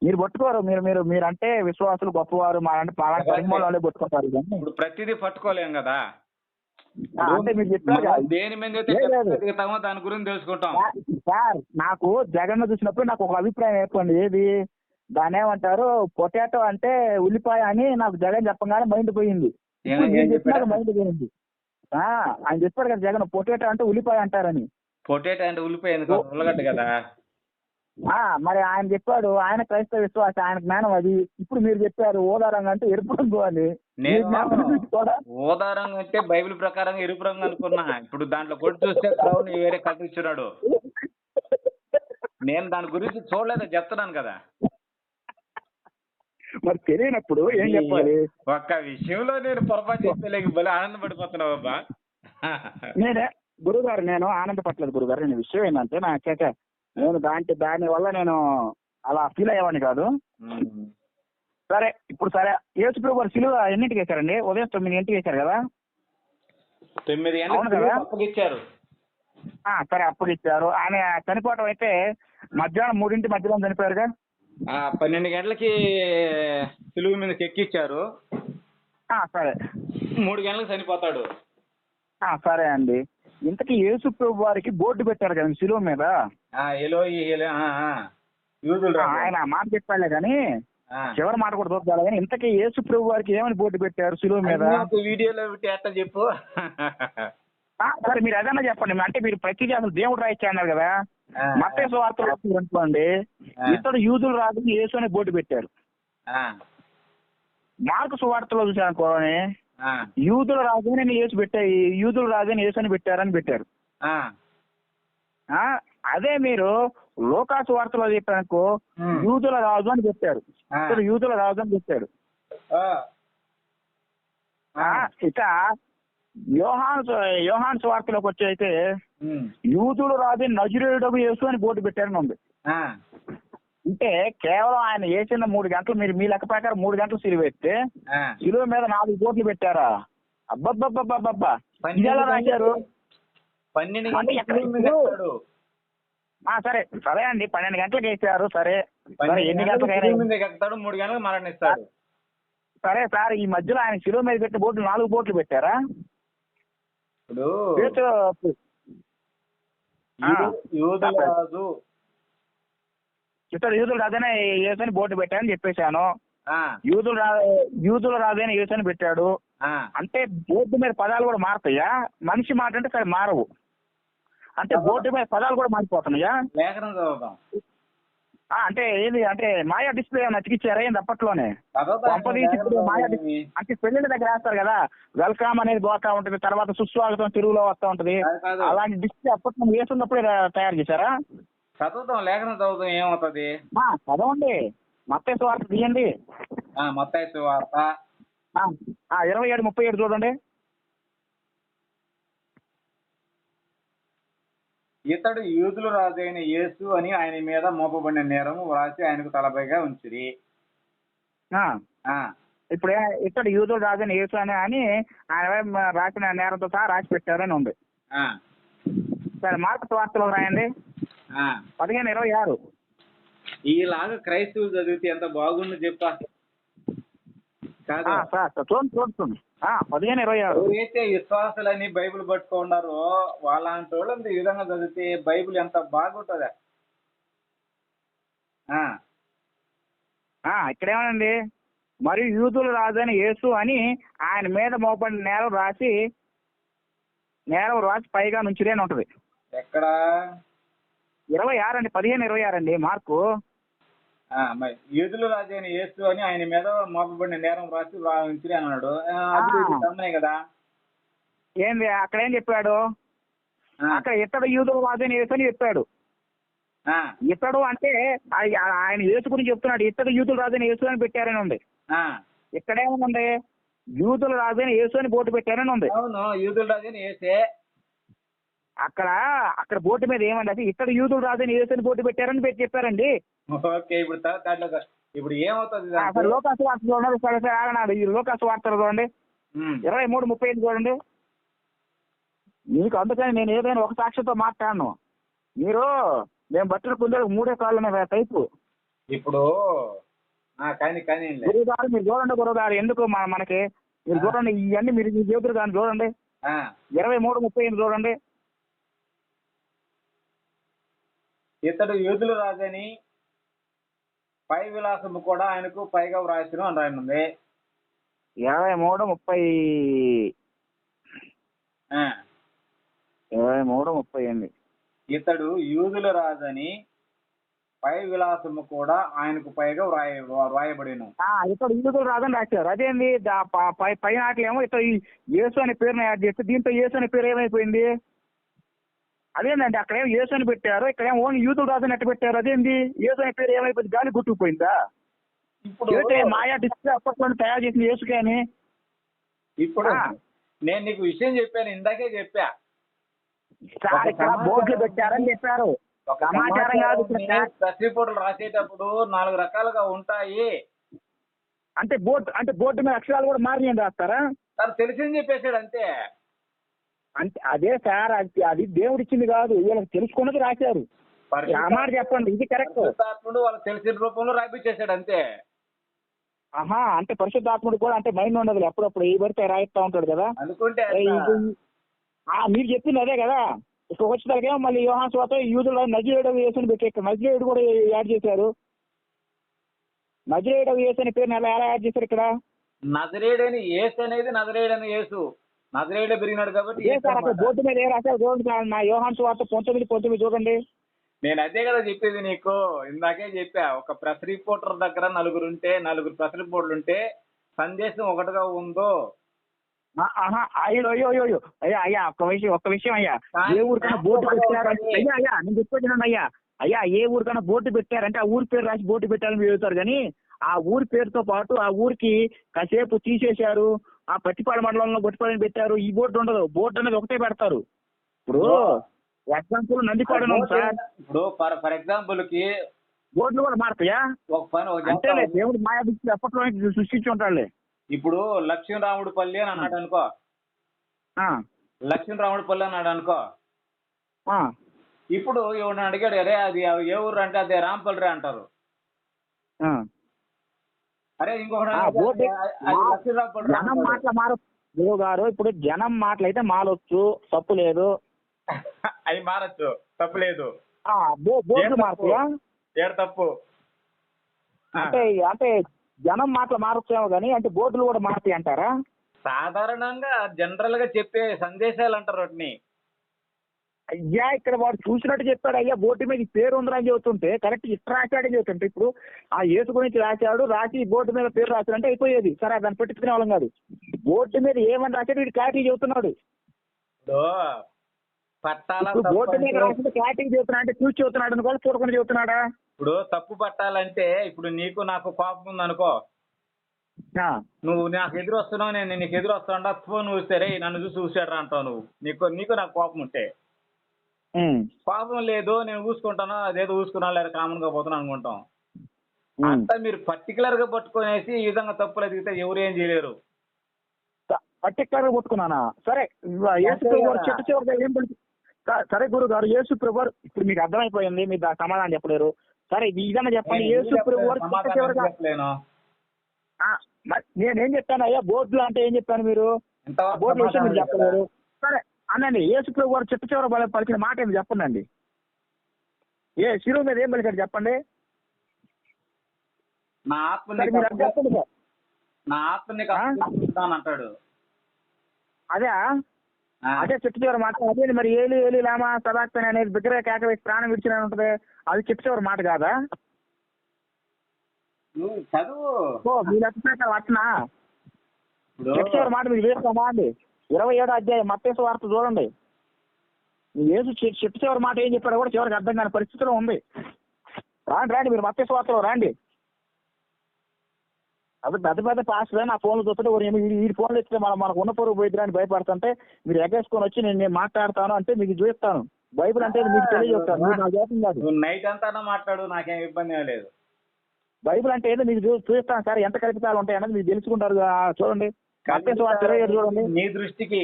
మీరు పట్టుకోరు, మీరు మీరు మీరంటే విశ్వాసులు గొప్పవారు, వాళ్ళే పట్టుకుంటారు. ఇప్పుడు ప్రతిదీ పట్టుకోలేం కదా. అంటే మీరు చెప్పారు దేని మీద దాని గురించి తెలుసుకుంటాం. సార్ నాకు జగన్ చూసినప్పుడు నాకు ఒక అభిప్రాయం చెప్పండి. ఏది దాని ఏమంటారు, పొటాటో అంటే ఉల్లిపాయ అని నాకు జగన్ చెప్పగానే మైండ్ పోయింది. మైండ్ పోయింది. ఆయన చెప్పాడు కదా జగన్, పొటాటో అంటే ఉల్లిపాయ అంటారని. పొటాటో అంటే ఉల్లిపాయ ఎందుకు, ఉల్లగడ్డ కదా. మరి ఆయన చెప్పాడు, ఆయన క్రైస్తవ విశ్వాస, ఆయన జ్ఞానం అది. ఇప్పుడు మీరు చెప్పారు ఓదారంగా అంటే ఎరుపు రంగు అని. ఓదారంగా అంటే బైబిల్ ప్రకారం ఎరుపు రంగు అనుకున్నా. ఇప్పుడు దాంట్లో కొట్టి చూస్తే క్రౌన్ వేరే కల్పించున్నాడు. నేను దాని గురించి చూడలేదు, చెప్తున్నాను కదా. మరి తెలియనప్పుడు ఏం చెప్పాలి? ఒక్క విషయంలో నేను పొరపాటు చేస్తే భలే ఆనందపడిపోతున్నావు అబ్బా. నేనే గురుగారు, నేను ఆనందపడలేదు గురుగారు. నేను విషయం ఏంటంటే నేను దాని వల్ల నేను అలా ఫీల్ అయ్యేవాడిని కాదు. సరే ఇప్పుడు సరే, యేసుప్రభు గారు సిలువ ఎన్నింటికి వేశారండి? ఉదయం 9 గంటలకు వేశారు కదా. 9 గంటలకు అప్పగిచ్చారు. సరే అప్పగిచ్చారు. ఆయన చనిపోవటం అయితే మధ్యాహ్నం 3 మధ్యలో చనిపోయారుగా. 12 గంటలకి సిలువ మీద ఎక్కిచ్చారు. సరే 3 గంటలకు చనిపోతాడు. సరే అండి. ఇంతకీ యేసు ప్రభు వారికి బోర్డు పెట్టారు కదా సిలువ మీద. ఆయన మాట చెప్పాలే కానీ చివరి మాట కూడా చూద్దాం కానీ, ఇంతకీ యేసు ప్రభు వారికి ఏమని బోర్డు పెట్టారు సిలువ మీద? వీడియోలో చెప్పు. సరే మీరు అదన్నా చెప్పండి. అంటే మీరు ప్రతిదీ అసలు దేవుడు రాయిచ్చా అన్నారు కదా. మత్తయి సువార్తలో అనుకోండి, ఇతడు యూదులు రాజుని యేసు అని బోర్డు పెట్టారు. మార్కు సువార్తలో చూసానుకోని యూదుల రాజుని యేసు యూదుల రాజుని యేసు అని పెట్టారని పెట్టారు. అదే మీరు లోకాసు వార్తలో చెప్పారనుకో, యూదుల రాజు అని పెట్టారు. యూదుల రాజు అని పెట్టాడు. ఇక యోహాను సువార్తలోకి వచ్చి అయితే యూదుల రాజు నజరేయుడగు యేసు అని బోర్డు పెట్టారని ఉంది. అంటే కేవలం ఆయన వేసిన 3 గంటలు, మీరు మీ లెక్క ప్రకారం 3 గంటలు సిలువ వేస్తే సిలువ మీద 4 బోర్డులు పెట్టారా? అబ్బబ్బబ్బబ్బబ్బా, ఇలా రాశారు. సరే సరే అండి, 12 గంటలకు వేసారు. సరే ఎన్ని గంటలకైనా 3 గంటలకు మరణిస్తాడు. సరే సార్, ఈ మధ్యలో ఆయన సిలువ మీద పెట్టిన బోర్డులు 4 బోర్డులు పెట్టారా? యూదులు రాజైన యేసుని బోర్డు పెట్టారని చెప్పేశాను. యూదులు రాజైన యేసుని పెట్టాడు అంటే బోర్డు మీద పదాలు కూడా మారుతాయా? మనిషి మాట అంటే సరే మారవు, అంటే బోర్డు మీద పదాలు కూడా మారిపోతున్నాయా? అంటే ఏది అంటే మాయా డిస్ప్లే నచ్చికిచ్చారా ఏంది అప్పట్లోనే? మాయా అంటే పెళ్లిళ్ళ దగ్గర వేస్తారు కదా, వెల్కమ్ అనేది పోతా ఉంటది, తర్వాత సుస్వాగతం తెలుగులో వస్తా ఉంటది. అలాంటి డిస్ప్లే అప్పట్లో వేసుకున్నప్పుడే తయారు చేశారా? చదువుతాం, లేఖనం చదువుతాం, ఏమవుతుంది? చదవండి, మత్తయి సువార్త తీయండి. మత్తయి సువార్త 27:37 చూడండి. ఇతడు యూదుల రాజైన యేసు అని ఆయన మీద మోపబడిన నేరము వ్రాసి ఆయనకు తలపైగా ఉంచిరి. ఇప్పుడు ఇతడు యూదుల రాజైన యేసు అని ఆయన రాసిన నేరంతో సహా రాసి పెట్టారని ఉంది. సరే మార్కు సువార్తలో రాయండి 15:26. ఈలాగా క్రైస్తవులు చదివితే ఎంత బాగుండు చెప్పా. చూడండి 15:26. ఎవరైతే విశ్వాసులని బైబిల్ పట్టుకున్నారో వాళ్ళంటి వాళ్ళంతా ఈ విధంగా చదివితే బైబిల్ ఎంత బాగుంటుందా. ఇక్కడేమోనండి, మరియు యూదుల రాజైన యేసు అని ఆయన మీద మోపడిన నేరం రాసి పైగా నుంచిరే అని ఉంటది. ఎక్కడ 26 అండి, 15:26 అండి మార్కు. మరి యూదుల రాజు అయిన యేసు అని ఆయన మీద మోపబడిన నేరం రాసి ఉంచిరి అన్నాడు. అది తమ్మనే కదా. ఏంది అక్కడ ఏం చెప్పాడు? అక్కడ ఇతడు యూదుల రాజు అయిన యేసు అని చెప్పాడు. ఇతడు అంటే ఆయన యేసు గురించి చెప్తున్నాడు. ఇతడు యూదుల రాజు అయిన యేసు అని పెట్టారని ఉంది. ఇక్కడేముంది? యూదుల రాజు అయిన యేసు అని బోర్డు పెట్టారని ఉంది. అవును, యూదుల రాజు అయిన యేసే. అక్కడ బోర్డు మీద ఏమండి? అది ఇతడు యూదుల రాజు అయిన యేసు అని బోర్డు పెట్టారని చెప్పారండి. ఓకే, ఇప్పుడు ఏమవుతుంది? లోకాసు వార్త చూడండి, ఆగనాడు. ఈ లోకాసు వార్తలు చూడండి, 23:35 చూడండి. మీకు అందుకని నేను ఏదైనా ఒక సాక్షితో మాట్లాడను. మేము బట్టలు కుందేలకు 3 కాళ్ళ మీద టైపు. ఇప్పుడు గురువుగారు మీరు చూడండి, గురువుగారు ఎందుకు మనకి మీరు చూడండి, ఇవన్నీ మీరు చేతులు కానీ చూడండి, 23:35 చూడండి. ఇతడు యూదుల రాజని పై విలాసము కూడా ఆయనకు పైగా వ్రాసిను అని రాయనుంది. 23:30 ఇతడు యూదుల రాజని పై విలాసము కూడా ఆయనకు పైగా వ్రాయబడిను. ఇతడు యూదుల రాజని రాశారు. అదేంది పై నాటిలేమో ఇతడు యేసు అనే పేరుని యాడ్ చేస్తే దీంతో యేసు అనే పేరు ఏమైపోయింది? అదేంటండి, అక్కడేమో యేసు అని పెట్టారు, ఇక్కడేమో ఓన్లీ యూదుల రాజు అని ఎట్ట పెట్టారు? అదేంది? యేసు అనే పేరు ఏమైపోయింది? గాలి గుట్టుకుపోయిందా? ఇప్పుడు మాయా డిస్ప్లే అప్పట్లో తయారు చేసిన యేసుకే అని. ఇప్పుడు నేను నీకు విషయం చెప్పాను, ఇందాకే చెప్పా. ఇక్కడ బోర్డులు పెట్టారని చెప్పారు, సమాచారం కాదు. ప్రెస్ రిపోర్టులు రాసేటప్పుడు 4 రకాలుగా ఉంటాయి. అంటే బోర్డు మీద అక్షరాలు కూడా మారినాయని రాస్తారా? తను తెలిసింది చెప్పేశాడు అంతే. అంటే అదే సార్, అది దేవుడు ఇచ్చింది కాదు, వీళ్ళకి తెలుసుకున్నది రాశారు. మాట చెప్పండి, ఇది కరెక్ట్. వాళ్ళకి తెలిసిన రూపంలో రాయించేశాడు అంతే. అంటే పరిశుద్ధాత్ముడు కూడా అంటే మైండ్ ఉండదు, అప్పుడప్పుడు ఏ పడితే రాయిస్తా ఉంటాడు కదా. అనుకుంటే మీరు చెప్పింది అదే కదా. ఇక్కడ వచ్చేదాకేమో మళ్ళీ యోహాను సువార్త యూదుల నజరేయుడు యేసుని పెట్టి ఇక్కడ నజరేయుడు కూడా యాడ్ చేశారు. నజరేయుడు యేసు అనే పేరుని ఎలా యాడ్ చేశారు ఇక్కడ? నజరేయుడని యేసు అనేది నజరేయుడని యేసు, నజరేయుడు పెరిగినాడు కాబట్టి. బోర్డు మీద ఏ రాశారు చూడండి, నా యోహాను సువార్త 19:19 చూడండి. నేను అదే కదా చెప్పేది నీకు, ఇందాకే చెప్పా. ఒక ప్రెస్ రిపోర్టర్ దగ్గర 4 ఉంటే 4 ప్రెస్ రిపోర్ట్లు ఉంటే సందేశం ఒకటిగా ఉందో. అయ్యో అయ్యా ఒక్క విషయం అయ్యా, ఏ ఊరికైనా బోర్డు పెట్టారంటే అయ్యా నేను చెప్పేది అయ్యా ఏ ఊరికైనా బోర్డు పెట్టారంటే ఆ ఊరి పేరు రాసి బోర్డు పెట్టారని చెబుతారు కానీ ఆ ఊరి పేరుతో పాటు ఆ ఊరికి కాసేపు తీసేశారు, ఆ పట్టిపాడు మండలంలో గొట్టిపాడని పెట్టారు, ఈ బోర్డు ఉండదు. బోర్డు అనేది ఒకటే పెడతారు. ఇప్పుడు ఎగ్జాంపుల్ నందిపాడు సార్, ఇప్పుడు ఫర్ ఎగ్జాంపుల్ కి బోర్డులు కూడా మారుతాయా? అంటే దేవుడు మాయా దృష్టి అప్పట్లో సృష్టించి ఉంటాడులే. ఇప్పుడు లక్ష్మీరాముడిపల్లి అని అన్నాడు అనుకో, లక్ష్మీరాముడిపల్లి అన్నాడు అనుకో. ఇప్పుడు ఎవరిని అడిగాడు, అరే అది ఏ ఊరు అంటే అదే రాంపల్లి అంటారు. అరే ఇంకొకటి జనం మాటలు మారచ్చు గురువు గారు. ఇప్పుడు జనం మాటలు అయితే మారొచ్చు, తప్పు లేదు. అవి మారచ్చు, తప్పు లేదు. బోర్డు మారుతాయా? ఏడు తప్పు. అంటే జనం మాటలు మారొచ్చేమో కానీ అంటే బోర్డులు కూడా మారుతాయి అంటారా? సాధారణంగా జనరల్ గా చెప్పే సందేశాలు అంటారు వాటిని. అయ్యా ఇక్కడ వాడు చూసినట్టు చెప్పాడు. అయ్యా బోర్డు మీద పేరు ఉందని చెబుతుంటే కరెక్ట్ ఇట్లా రాశాడని చెబుతుంటే ఇప్పుడు ఆ యేసు గురించి రాసి బోర్డు మీద పేరు రాశాడంటే అయిపోయేది. సరే దాన్ని పెట్టుకునే వాళ్ళం కాదు. బోర్డు మీద ఏమని రాశాడు వీడు క్లారిటీ చెబుతున్నాడు. బోర్డు మీద రాసింది క్లారిటీ చెబుతున్నా అంటే చూసి చెబుతున్నాడు అనుకో, చూడకుండా చెబుతున్నాడా? ఇప్పుడు తప్పు పట్టాలంటే ఇప్పుడు నీకు నాకు కోపం ఉంది అనుకో, నువ్వు నాకు ఎదురు వస్తున్నావు, నేను నీకు ఎదురు వస్తాను, ఫోన్ చూస్తే రే నన్ను చూసి చూసాడు అంటావు. నువ్వు నీకు నాకు కోపం ఉంటే, కోపం లేదు నేను చూసుకుంటాను, అదేదో చూసుకున్నా లేదా కామన్ గా పోతున్నా అనుకుంటాం. అంతా మీరు పర్టికులర్ గా పట్టుకునేసి ఈ విధంగా తప్పులు ఎదిగితే ఎవరు ఏం చేయలేరు. పర్టికులర్ గా పట్టుకున్నానా? సరే చెట్టు చివరిగా ఏం తెలుసు? సరే గురువు గారు, యేసు ప్రభు ఇప్పుడు మీకు అర్థమైపోయింది, మీరు సమాధానం చెప్పలేరు. సరే ఇదన్నా చెప్పండి, యేసు ప్రభు నేనేం చెప్పాను అయ్యా బోర్డులు అంటే ఏం చెప్పాను? మీరు బోర్డుల విషయం మీరు చెప్పలేరు. సరే అనండి, యేసు ప్రభు వారు చెట్టు చివర పలికిన మాట ఏంటి చెప్పండి. శిలువ మీద ఏం పలికాడు చెప్పండి. నా ఆత్మని అంటాడు. అదే అదే చిట్ట చివరి మాట. అదే మరి ఏలి ఏలి లామా సబాక్తని అనేది బిగ్గరగా కేక వేసి ప్రాణం విడిచిన ఉంటది, అది చిట్ట చివరి మాట కాదా? చదువు మీరు అట్నా చిట్ట చివరి మాట మీకు వేస్తామా అండి? 27వ అధ్యాయం మత్తయి సువార్త చూడండి. యేసు చిట్ట చివరి మాట ఏం చెప్పాడో కూడా చివరికి అర్థం కాని పరిస్థితిలో ఉంది. రాండి మీరు మత్తయి సువార్తలో రండి. అది పెద్ద పెద్ద పాస్టర్ నా ఫోన్లు చూస్తుంటే వీడి ఫోన్లు ఇస్తే మనకు ఉన్న పొరుగు పోయిద్దా అని భయపడుతుంటే మీరు ఎగేసుకొని వచ్చి నేను మాట్లాడతాను అంటే మీకు చూపిస్తాను. బైబిల్ అంటే మీకు తెలియజేస్తాను. నాకు చేతం కాదు. నైట్ అంతా మాట్లాడు, నాకేం ఇబ్బంది లేదు. బైబిల్ అంటే ఏదో మీకు చూపిస్తాను సార్. ఎంత కల్పితాలు ఉంటాయి అన్నది మీరు తెలుసుకుంటారు. చూడండి మత్తయి సువార్త 27 చూడండి. నీ దృష్టికి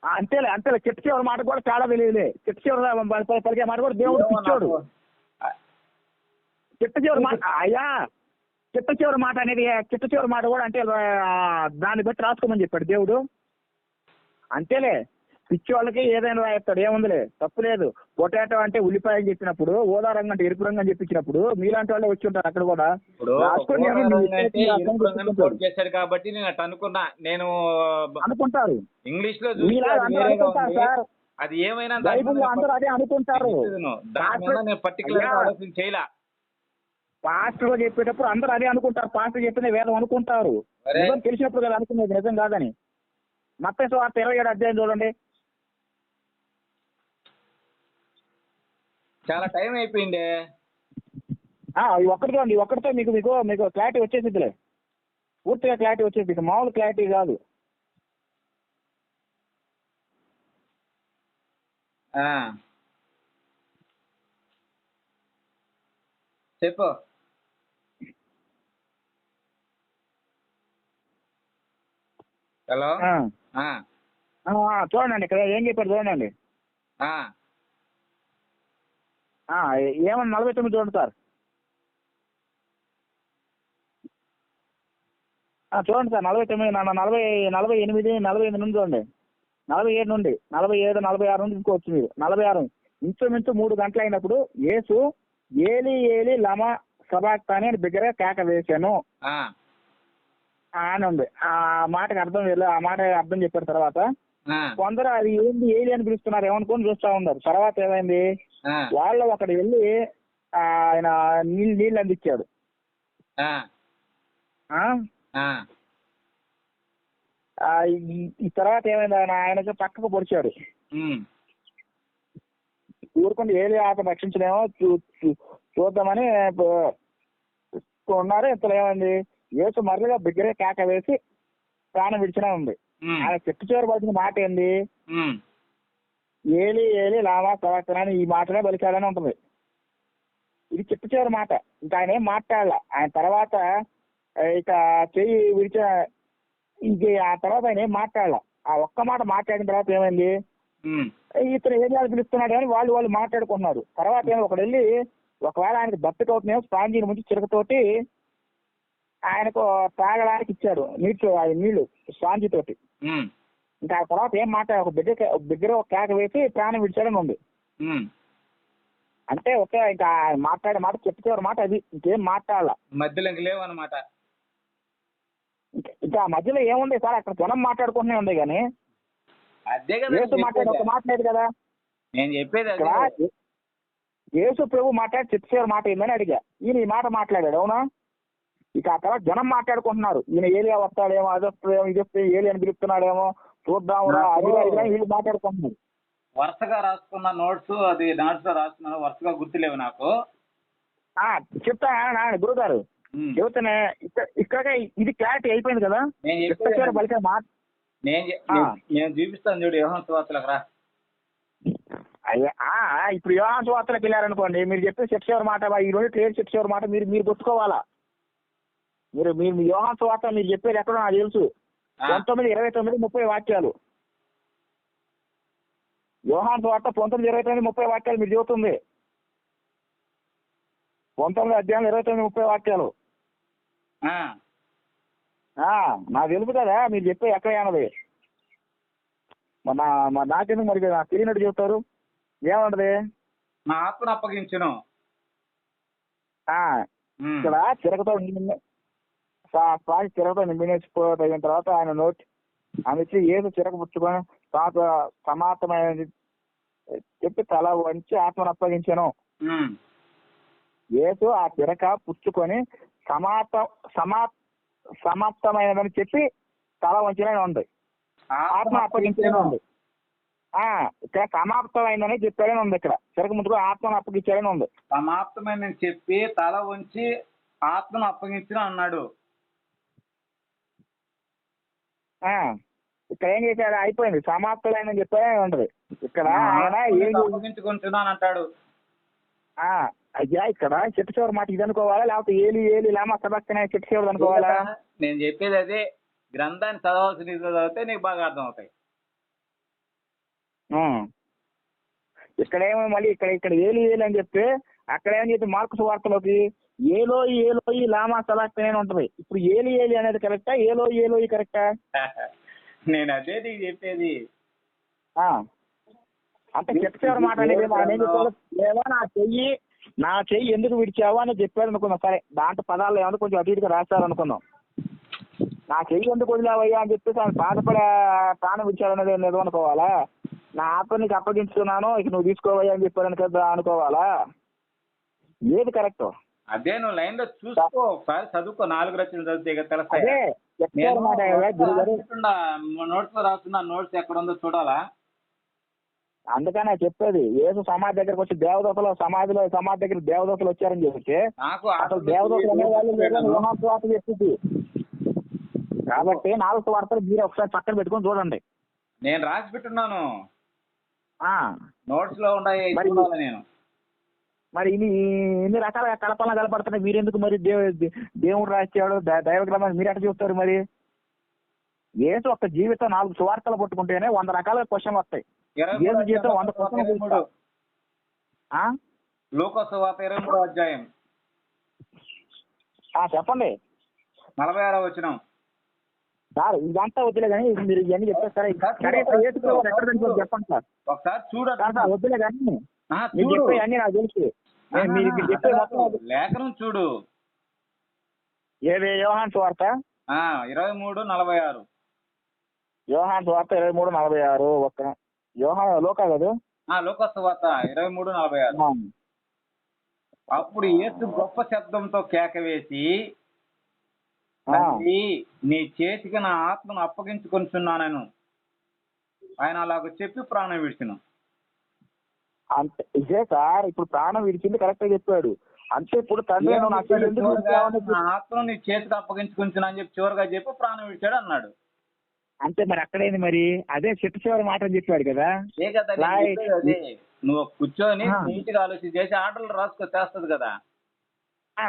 అంతేలే చిట్ట చివరి మాట కూడా చాలా తెలియలే. చిట్ట చివరి పలికే మాట కూడా దేవుడు పిచ్చోడు. చిట్ట చివరి మాట అయ్యా, చిట్ట చివరి మాట అనేది చిట్ట చివరి మాట కూడా అంటే దాన్ని బట్టి రాసుకోమని చెప్పాడు దేవుడు. అంతేలే, పిచ్చి వాళ్ళకి ఏదైనా రాయిస్తాడు, ఏముందిలే, తప్పు లేదు. పొటాటో అంటే ఉల్లిపాయ అని చెప్పినప్పుడు, ఓదా రంగు అంటే ఎరుపు రంగు అని చెప్పించినప్పుడు మీలాంటి వాళ్ళే వచ్చి ఉంటారు అక్కడ కూడా. చేశాడు కాబట్టి నేను అట్లా అనుకున్నా. నేను అనుకుంటారు ఇంగ్లీష్ లో అనుకుంటారు సార్. అది ఏమైనా అందరూ అదే అనుకుంటారు. నేను పర్టికులర్ గా ఆలోచన చేయలే. పాస్టర్ చెప్పేటప్పుడు అందరూ అదే అనుకుంటారు. పాస్టర్ చెప్పిన వేదం అనుకుంటారు. తెలిసినప్పుడు కదా అనుకునేది, నిజం కాదని. మత్తయి సువార్త 27వ అధ్యాయం చూడండి. చాలా టైం అయిపోయింది. ఒక్కటితో అండి, ఒక్కటితో మీకు మీకు మీకు క్లారిటీ వచ్చేసిద్దిలే. పూర్తిగా క్లారిటీ వచ్చేది, ఇక మామూలు క్లారిటీ కాదు. చెప్పు. హలో, చూడండి ఇక్కడ ఏం చెప్పారు చూడండి. ఏమన్నా 49 చూడండి సార్. చూడండి సార్ 49, 48, 48 నుండి చూడండి. 47 నుండి 47, 46 నుండి ఇంకోవచ్చు మీరు. 46 ఇంచుమించు 3 గంటలు అయినప్పుడు యేసు ఏలి ఏలి లమా సబాక్తాని అని బిగ్గరగా కేక వేశాను అని ఉంది. ఆ మాటకు అర్థం లేదు. ఆ మాట అర్థం చెప్పిన తర్వాత కొందరు అది ఏంది ఏలి అని పిలుస్తున్నారు ఏమనుకొని చూస్తా ఉన్నారు. తర్వాత ఏమైంది, వాళ్ళు అక్కడ వెళ్ళి ఆయన నీళ్ళు అందించాడు. ఈ తర్వాత ఏమైంది, ఆయనకు పక్కకు పొడిచాడు. ఊరుకుంటే ఏలి అతను రక్షించలేమో చూద్దామని ఉన్నారు. ఇంతలో ఏమైంది, యేసు మరలుగా బిగ్గరే కేక వేసి ప్రాణం విడిచినా ఉంది. ఆయన చెట్టు చివరి పడిన మాట ఏంది, ఏలి ఏలి లామా సబాక్తాని, ఈ మాటనే బలిచాడని ఉంటుంది. ఇది చెట్టు చివరి మాట. ఇంకా ఆయన ఏం మాట్లాడాల. ఆయన తర్వాత ఇక చెయ్యి విడిచిన ఇంక ఆ తర్వాత ఆయన ఏం మాట్లాడాల. ఆ ఒక్క మాట మాట్లాడిన తర్వాత ఏమైంది, ఇతను ఏరియాలు పిలుస్తున్నాడు అని వాళ్ళు మాట్లాడుకున్నారు. తర్వాత ఏమో ఒకడు వెళ్ళి ఒకవేళ ఆయనకు దప్పితోటినేమో స్పాంజీని ముంచి చిరకతోటి ఆయనకు తాగడానికి ఇచ్చాడు నీళ్లు స్పాంజితోటి. ఇంకా ఆ తర్వాత ఏం మాట్లాడ ఒక దగ్గర ఒక కేక వేసి ప్రాణం విడిచాడని ఉంది. అంటే ఒకే ఇంకా మాట్లాడే మాట చెప్తే మాట అది, ఇంకేం మాట్లాడాల మధ్యలో ఇంక లేవు అన్నమాట. ఇంకా మధ్యలో ఏముంది సార్, అక్కడ జనం మాట్లాడుకుంటూనే ఉంది కానీ యేసు మాట్లాడే ఒక మాట లేదు కదా. నేను చెప్పేది యేసు ప్రభు మాట్లాడి చెప్తే మాట ఏందని అడిగా. ఈయన ఈ మాట మాట్లాడాడు, అవునా? ఇక ఆ తర్వాత జనం మాట్లాడుకుంటున్నారు, ఈయన ఏలియా వస్తాడేమో, అది వస్తాడేమో, ఇది వస్తే ఏలి అని పిలుస్తున్నాడేమో, చూద్దాంరా అదిగా ఇదిగా వీళ్ళు మాట్లాడుకుంటున్నారు. వరుసగా రాసుకున్న నోట్స్ అది నోట్స్ లో రాసుకున్నాను, వరుసగా గుర్తులేవు నాకు. చెప్తా గురుగారు చెబుతానే. ఇక్కడ ఇది క్లారిటీ అయిపోయింది కదా. నేను చూపిస్తాను చూడు, యోహాను సువార్తలకు రా. అయ్యా ఇప్పుడు యోహాను సువార్తలకు వెళ్ళారనుకోండి, మీరు చెప్పే శిక్ష మాట ఈ రోజు క్లియర్ శిక్ష మాట మీరు కొట్టుకోవాలా. మీరు యోహాను సువార్త మీరు చెప్పేది ఎక్కడో నాకు తెలుసు. 19, 29, 30 వాక్యాలు. యోహాను సువార్త 19, 29, 30 వాక్యాలు మీరు చెబుతుంది. 19 అధ్యాయం 29, 30 వాక్యాలు నాకు తెలుసు కదా. మీరు చెప్పే ఎక్కడ అన్నది నాకెందుకు మరి తెలియనట్టు చెప్తారు. ఏమంటది, నా ఆత్మను అప్పగించును. ఇక్కడ చిరకతో నింపిన తర్వాత ఆయన ఆమె వచ్చి ఏదో చిరక పుచ్చుకొని సమాప్తమైనది చెప్పి తల వంచి ఆత్మను అప్పగించాను. యేసు ఆ చిరక పుచ్చుకొని సమాప్తమైనదని చెప్పి తల వంచిన ఉంది, ఆత్మ అప్పగించాలని ఉంది. ఇక్కడ సమాప్తమైందని చెప్పాడని ఉంది. ఇక్కడ చిరక ముట్టుకొని ఆత్మను అప్పగించాడని ఉంది. సమాప్తమైందని చెప్పి తల వంచి ఆత్మను అప్పగించిన అన్నాడు. ఇక్కడ ఏం చేశాడు? అయిపోయింది, సమాప్తమైందని చెప్పాడని ఉంటది. ఇక్కడ ఆయన ఏం అప్పగించుకుంటున్నాను అంటాడు. అయ్యా ఇక్కడ చెట్టు చివరి మాట ఇది అనుకోవాలా, లేకపోతే ఏలి ఏలి లామా సబక్తనే చెట్టు చివరి అనుకోవాలా? నేను చెప్పేది అదే, గ్రంథాన్ని చదవాల్సిన చదివితే నీకు బాగా అర్థం అవుతాయి. ఇక్కడేమో మళ్ళీ ఇక్కడ ఏలి ఏలి అని చెప్తే అక్కడ ఏమని చెప్పి మార్కు సువార్తలోకి ఏలోయి ఏలోయి లామా సబక్తనే ఉంటది. ఇప్పుడు ఏలి ఏలి అనేది కరెక్టా, ఏలోయి ఏలోయి కరెక్టా? నేను అదే నీకు చెప్పేది. అంటే చెట్టు చివరి మాట అనేది లేదా నా చెయ్యి ఎందుకు విడిచావు అని చెప్పాడు అనుకున్నాం. సరే, దాంట్లో పదాలు ఏమన్నా కొంచెం అటు ఇటుగా రాస్తారు అనుకున్నాం. నా చెయ్యి ఎందుకు వదిలేవయ్యా అని చెప్పేసి ఆయన బాధపడే ప్రాణం విడిచాడనేది లేదు అనుకోవాలా? నా ఆత్మ నీకు అప్పగించుకున్నాను, ఇక నువ్వు తీసుకోవయ్యా అని చెప్పాడని కదా అనుకోవాలా? ఏది కరెక్ట్? అదే నువ్వు లైన్ లో చూసుకో, ఒకసారి చదువుకో, 4 రచనలు చదివితే తెలుస్తాయి. నోట్స్ లో రాస్తున్నా, నోట్స్ ఎక్కడ ఉందో చూడాలా? అందుకనే చెప్పేది, యేసు సమాధి దగ్గరకు వచ్చి దేవదూతలు సమాధి దగ్గర దేవదూతలు వచ్చారని చెప్పి అసలు దేవదూతలు అనేవాళ్ళు చెప్పింది. కాబట్టి 4 సువార్తలు మీరు ఒకసారి పక్కన పెట్టుకొని చూడండి. నేను రాసి పెట్టున్నాను, నోట్స్ లో ఉన్నాయి. నేను మరి ఇన్ని రకాల కలపాలను కలపడుతున్నాయి. మీరెందుకు మరి దేవుడు రాశాడు దైవ గ్రంథాన్ని మీరు ఎట్లా చూస్తారు? మరి యేసు ఒక జీవితం 4 సువార్తలు పట్టుకుంటేనే 100 రకాల క్వశ్చన్లు వస్తాయి. యేసు జీవితం 100 క్వశ్చన్లు. లూకా సువార్త 23వ అధ్యాయం చెప్పండి, 46వ వచనం. సార్ ఇదంతా వద్దులే కానీ మీరు ఇవన్నీ చెప్పేస్తారా? చెప్పండి సార్, ఒకసారి చూడండి సార్. వద్దులే కానీ మీరు చెప్పే అన్ని నాకు తెలుసు. మీరు చెప్పే లేఖనం చూడు. ఏది? యోహాను సువార్త 23:46. యోహాను సువార్త 23:46. ఒక్క లోకా కాదు, లూకా సువార్త 23:46. అప్పుడు యేసు గొప్ప శబ్దంతో కేక వేసి, నీ చేతికి నా ఆత్మను అప్పగించుకొనిచున్నాను ఆయన అలాగ చెప్పి ప్రాణం విడిచిన. అంతే, ఇదే సార్. ఇప్పుడు ప్రాణం విడిచింది కరెక్ట్ గా చెప్పాడు. అంటే ఇప్పుడు తండ్రి నా ఆత్మను నీ చేతికి అప్పగించుకుంటున్నా అని చెప్పి చివరిగా చెప్పి ప్రాణం విడిచాడు అన్నాడు. అంతే, మరి అక్కడైంది. మరి అదే చెట్టు చివరి మాట అని చెప్పాడు కదా. ఏ కదా నువ్వు కూర్చొని నీట్ గా ఆలోచన చేసి ఆర్డర్లు రాసుకో, చేస్తుంది కదా.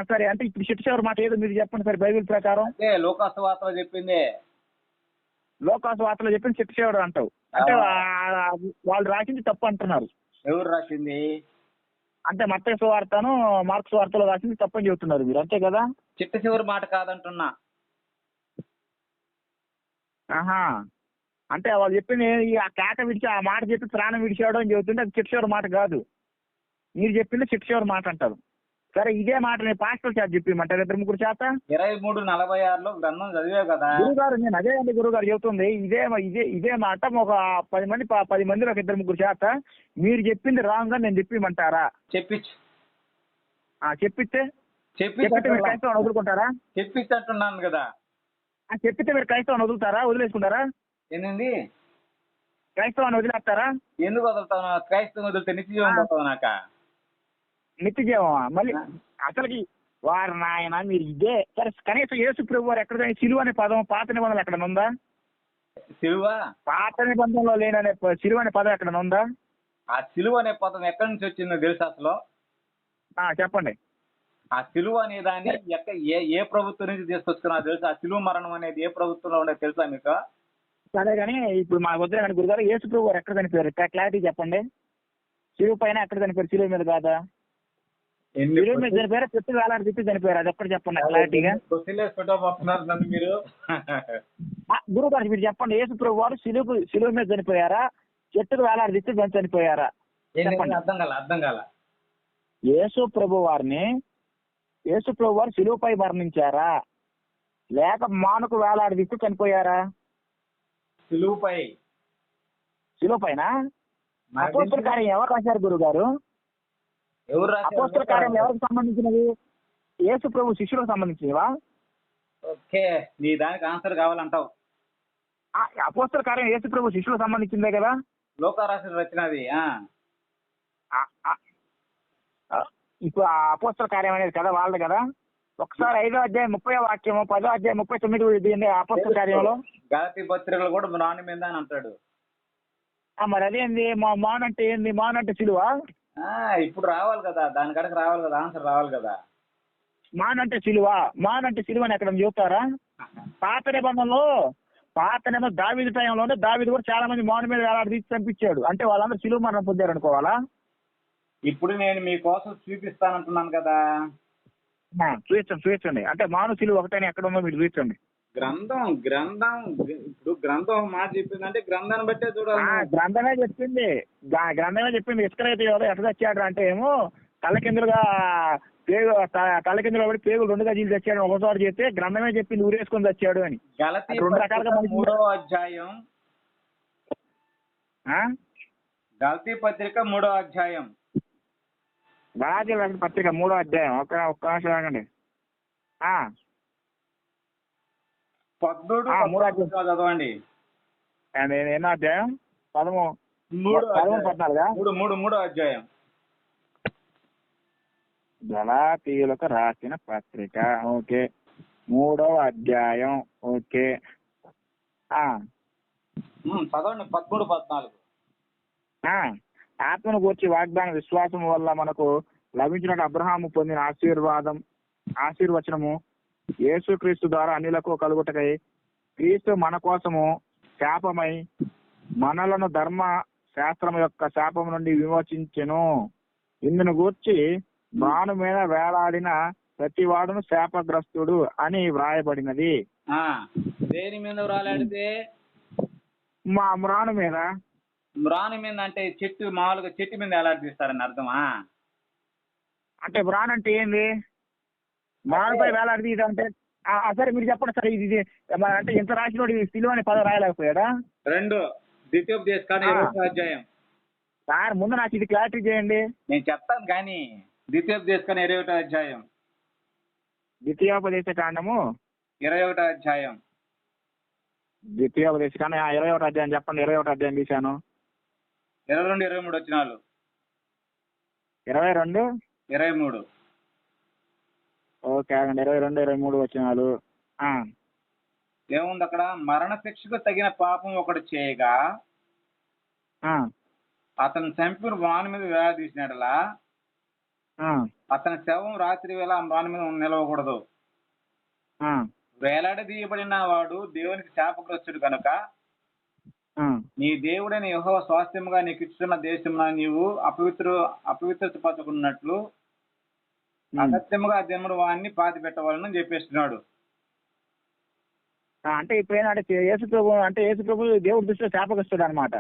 సరే, అంటే ఇప్పుడు చెట్టు చివరి మాట ఏదో మీరు చెప్పండి సార్. బైబిల్ ప్రకారం లూకా సువార్తలో చెప్పింది. లూకా సువార్తలో చెప్పింది చెట్టు చివరి అంటావు. అంటే వాళ్ళు రాసింది తప్పు అంటున్నారు. ఎవరు రాసింది? అంటే మత్తయి సువార్తను మార్కు సువార్తలో రాసింది తప్పని చెబుతున్నారు మీరు, అంతే కదా? చిట్ట చివరి మాట కాదంటున్నా. అంటే వాళ్ళు చెప్పింది ఆ కేక విడిచి ఆ మాట చెప్పి ప్రాణం విడిచాడు అని చెబుతుంటే అది చిట్ట చివరి మాట కాదు. మీరు చెప్పింది చిట్ట చివరి మాట అంటారు. సరే, ఇదే మాట నేను పాస్టర్ చేత చెప్పిమంటారు 2-3 చేత. 23:46లో గ్రంథం చదివే కదా గురుగారు. నేను అదే అండి గురుగారు చెబుతుంది. ఇదే మాట ఒక 10 మందిలో ఒక 2-3 చేత మీరు చెప్పింది రాంగ్ అని నేను చెప్పిమంటారా? చెప్పించు. చెప్పిస్తే మీరు క్రైస్తవాన్ని వదులుకుంటారా? చెప్పించంటున్నాను కదా. చెప్పితే మీరు క్రైస్తవాన్ని వదులుతారా? వదిలేసుకుంటారా? ఏంటండి, క్రైస్తవాన్ని వదిలేస్తారా? ఎందుకు వదులుతాను? క్రైస్తవం వదిలితే నిత్యజీవం పోతావు. నాక నిత్యజీవమా? మళ్ళీ అసలుకి వారు నాయన మీరు ఇదే. సరే, కనీసం యేసు ప్రభు వారు ఎక్కడ సిలువ అనే పదం పాత నిబంధనలు ఎక్కడ ఉందా? సిలువ పాత నిబంధనలో లేననే సిలువ అనే పదం ఎక్కడ ఉందా? ఆ సిలువ అనే పదం ఎక్కడి నుంచి వచ్చిందో తెలుసా అసలు? చెప్పండి. ఆ సిలువ అనే దాన్ని ఏ ప్రభుత్వం నుంచి తీసుకొచ్చుకున్నా తెలుసా? ఆ సిలువ మరణం అనేది ఏ ప్రభుత్వంలో ఉండేది తెలుసా మీకు? సరే కానీ ఇప్పుడు మా వద్ద కానీ గురుగారు యేసు ప్రభు వారు ఎక్కడ చనిపోయారు? క్లారిటీ చెప్పండి. సిలువ పైన ఎక్కడ చనిపోయారు? సిలువ మీద కాదా? సిలువ మీద చనిపోయారా? చెట్టు వేలాడి తిప్పి చనిపోయారు? అది ఎక్కడ చెప్పండి క్లారిటీగా. మీరు గురుగారు మీరు చెప్పండి. యేసు ప్రభు వారు సిలువ మీద చనిపోయారా? చెట్టుకు వేలాడి తిప్పి చనిపోయారా? చెప్పండి. అర్థం కాల. యేసు ప్రభు వారు సిలువపై మరణించారా లేక మానుకు వేలాడి తిప్పి చనిపోయారా? సిలువుపై. శిలువ పైన అపోస్తల కార్యం ఎవరు రాశారు గురువు గారు? ఎవరు అపోస్తల కార్యం ఎవరికి సంబంధించినవి? యేసు ప్రభు శిష్యులకు సంబంధించినవా? ఓకే, నీ దానికి ఆన్సర్ కావాలంటావు. అపోస్తల కార్యం యేసు ప్రభు శిష్యులకు సంబంధించిందే కదా? లోకా రాసిన రచన అది. ఇప్పుడు ఆ అపోస్తల కార్యం అనేది కదా వాళ్ళది కదా. ఒకసారి 5వ అధ్యాయం 30వ వాక్యము, 10వ అధ్యాయం 39 అపోస్తల కార్యంలో గలతీ పత్రికలు కూడా రాణి మీద అని అంటాడు. మరి అదేంది మాన్ అంటే ఏంది? మాన్ అంటే సిలువ. ఇప్పుడు రావాలి కదా, దాని కడకు రావాలి కదా, ఆన్సర్ రావాలి కదా. మాన్ అంటే సిలువ, మాన్ అంటే సిలువ అని ఎక్కడ చెప్తారా? పాత నిబంధనలో దావీదు టైంలోనే దావీదు కూడా చాలా మంది మాను మీద వేలాడి తీసి చంపించాడు. అంటే వాళ్ళందరూ సిలువ మరణం పొందారు అనుకోవాలా? ఇప్పుడు నేను మీకోసం చూపిస్తానంటున్నాను కదా. చూపించండి. అంటే మాను సిలువ ఒకటని ఎక్కడ ఉందో మీరు చూపించండి. గ్రంథం ఇప్పుడు గ్రంథం మాట చెప్పిందంటే గ్రంథాన్ని బట్టే చూడాలి. గ్రంథమే చెప్పింది. ఇస్కరియోతు ఎట్లా తెచ్చాడు అంటే ఏమో తలకిందులుగా పడి పేగులు 2గా చీల్చి తెచ్చాడు ఒకసారి చెప్తే గ్రంథమే చెప్పింది ఊరేసుకొని తెచ్చాడు అని. గలతీ 2 రకాలుగా 3వ అధ్యాయం. గలతీ పత్రిక 3వ అధ్యాయం. గలాతీ పత్రిక 3వ అధ్యాయం. ఒక్క నిమిషం ఆగండి. 13 చదవండి. ఎన్నో అధ్యాయం? 3వ అధ్యాయం. గలాతీయులకు రాసిన పత్రిక. ఓకే, 3వ అధ్యాయం. ఓకే, చదవండి. 13, 14. ఆత్మను గూర్చి వాగ్దాన విశ్వాసం వల్ల మనకు లభించిన అబ్రహాము పొందిన ఆశీర్వచనము యేసుక్రీస్తు ద్వారా అన్యులకు కలుగుటకై క్రీస్తు మన కోసము శాపమై మనలను ధర్మ శాస్త్రం యొక్క శాపం నుండి విమోచించెను. ఇందును గూర్చి మాను మీద వేలాడిన ప్రతివాడును శాపగ్రస్తుడు అని వ్రాయబడినది. దేని మీద వ్రాలాడితే? మ్రాను మీద. మ్రాను మీద అంటే మామూలుగా చెట్టు మీద వేలాడిస్తారని అర్థమా? అంటే మ్రాన్ అంటే ఏంది? మ్రానుపై వేలాడి అంటే సరే మీరు చెప్పండి సార్. ఇది అంటే ఇంత రాసినోడు సిలువ అనే పదం రాయలేకపోయాడా? 2 ద్వితీయోపదేశకాండం 20వ అధ్యాయం. సార్ ముందు నాకు ఇది క్లారిటీ చేయండి. నేను చెప్తాను కానీ ద్వితీయోపదేశకాండం 21వ అధ్యాయం. ద్వితీయోపదేశకాండము 21వ అధ్యాయం. ద్వితీయోపదేశకాండం 21వ అధ్యాయం చెప్పండి. 21వ అధ్యాయం తీశాను. 22, 23 వచనాలు. 22, 23. ఓకే, 22, 23 వచనాలు. ఏముంది అక్కడ? మరణ శిక్షకు తగిన పాపం ఒకటి చేయగా అతను చంపిన వాని మీద వేలాడదీసినట్లా అతని శవం రాత్రి వేళ వాని మీద నిలవకూడదు. వేలాడదీయబడిన వాడు దేవునికి శాపగ్రస్తుడు కనుక నీ దేవుడైన యెహోవా స్వాస్థ్యముగా నీకు ఇచ్చిన దేశమున నీవు అపవిత్రపరచుకున్నట్లు అసత్యముగా దేవుడు వాడిని పాతి పెట్టవాలని చెప్పేస్తున్నాడు. అంటే ఇప్పుడు ఏంటంటే యేసు ప్రభు దేవుడి దృష్టిలో శాపగ్రస్తుడు అనమాట.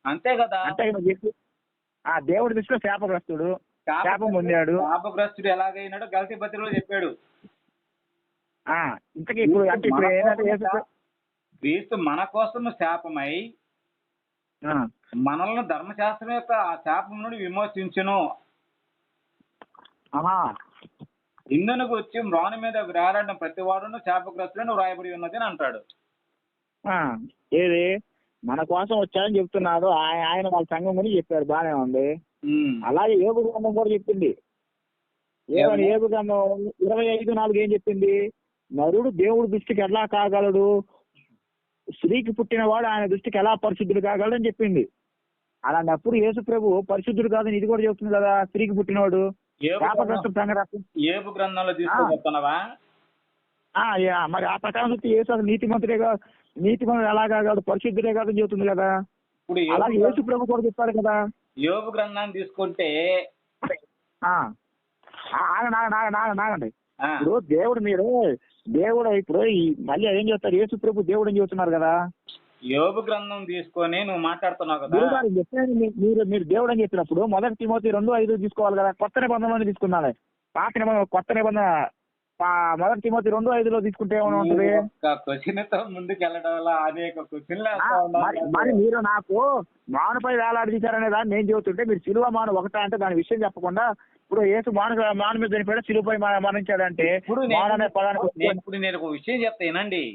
అంతే కదా. అంటే దేవుడి దృష్టిలో శాపగ్రస్తుడు, శాపం పొందాడు. శాపగ్రస్తుడు ఎలాగైనాడో గలతీ పత్రికలో చెప్పాడు. ఇంతకీ ఇప్పుడు అంటే ఇప్పుడు ఏంటంటే క్రీస్తు మన కోసం శాపమై మనల్ని ధర్మశాస్త్రం యొక్క ఆ శాపం నుండి విమోచించును. ఇందుకు వచ్చి మ్రాను మీద వేలాడిన ప్రతి వాడును శాపగ్రస్తులను వ్రాయబడి ఉన్నది అని అంటాడు. ఏది మన కోసం వచ్చారని చెప్తున్నారు. ఆయన వాళ్ళ సంఘం గురించి చెప్పారు, బాగానే ఉంది. అలాగే యోబు గ్రంథం కూడా చెప్పింది. యోబు గ్రంథం 25:4 ఏం చెప్పింది? నరుడు దేవుడి దృష్టికి ఎలా కాగలడు, స్త్రీకి పుట్టినవాడు ఆయన దృష్టికి ఎలా పరిశుద్ధుడు కాగలడు అని చెప్పింది. అలాంటప్పుడు యేసు ప్రభు పరిశుద్ధుడు కాదని ఇది కూడా చెప్తుంది కదా, స్త్రీకి పుట్టినవాడు. యేబు గ్రంథంలో తీసుకుపోతున్నావా? మరి ఆ ప్రకారం చూస్తే యేసు అసలు నీతిమంతుడు ఎలా కాగలడు, పరిశుద్ధుడే కాదని చెబుతుంది కదా. అలాగే యేసు ప్రభు కూడా చెప్పాడు కదా. యోబు గ్రంథాన్ని తీసుకుంటే నాగండి. ఇప్పుడు దేవుడు ఇప్పుడు మళ్ళీ ఏం చేస్తారు? యేసు ప్రభు దేవుడు అని చెబుతున్నారు కదా. యోబు గ్రంథం తీసుకొని నువ్వు మాట్లాడుతున్నావు కదా. మీరు దేవుడు అని చెప్పినప్పుడు 1 తిమోతి 2:5 తీసుకోవాలి కదా. కొత్త నిబంధనలో తీసుకున్నాను. కొత్త నిబంధన మొదటి తిమోతి 2:5 తీసుకుంటే ఏమైనా ఉంటుంది? క్వశ్చన్ తో ముందుకు వెళ్ళడం వల్ల అనేక క్వశ్చన్లు మరి మీరు నాకు మానుపై వేలాడదీశారనే దాన్ని నేను చెబుతుంటే మీరు సిలువ మాను ఒకటా అంటే దాని విషయం చెప్పకుండా ఇప్పుడు యేసు మాను మీద చనిపోయాడు, సిలువపై మరణించాడంటే ఇప్పుడు నేను ఒక విషయం చెప్తానండి.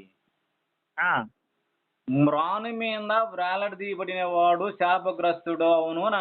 మ్రాను మీద వేలాడదీయబడిన వాడు శాపగ్రస్తుడు అవును.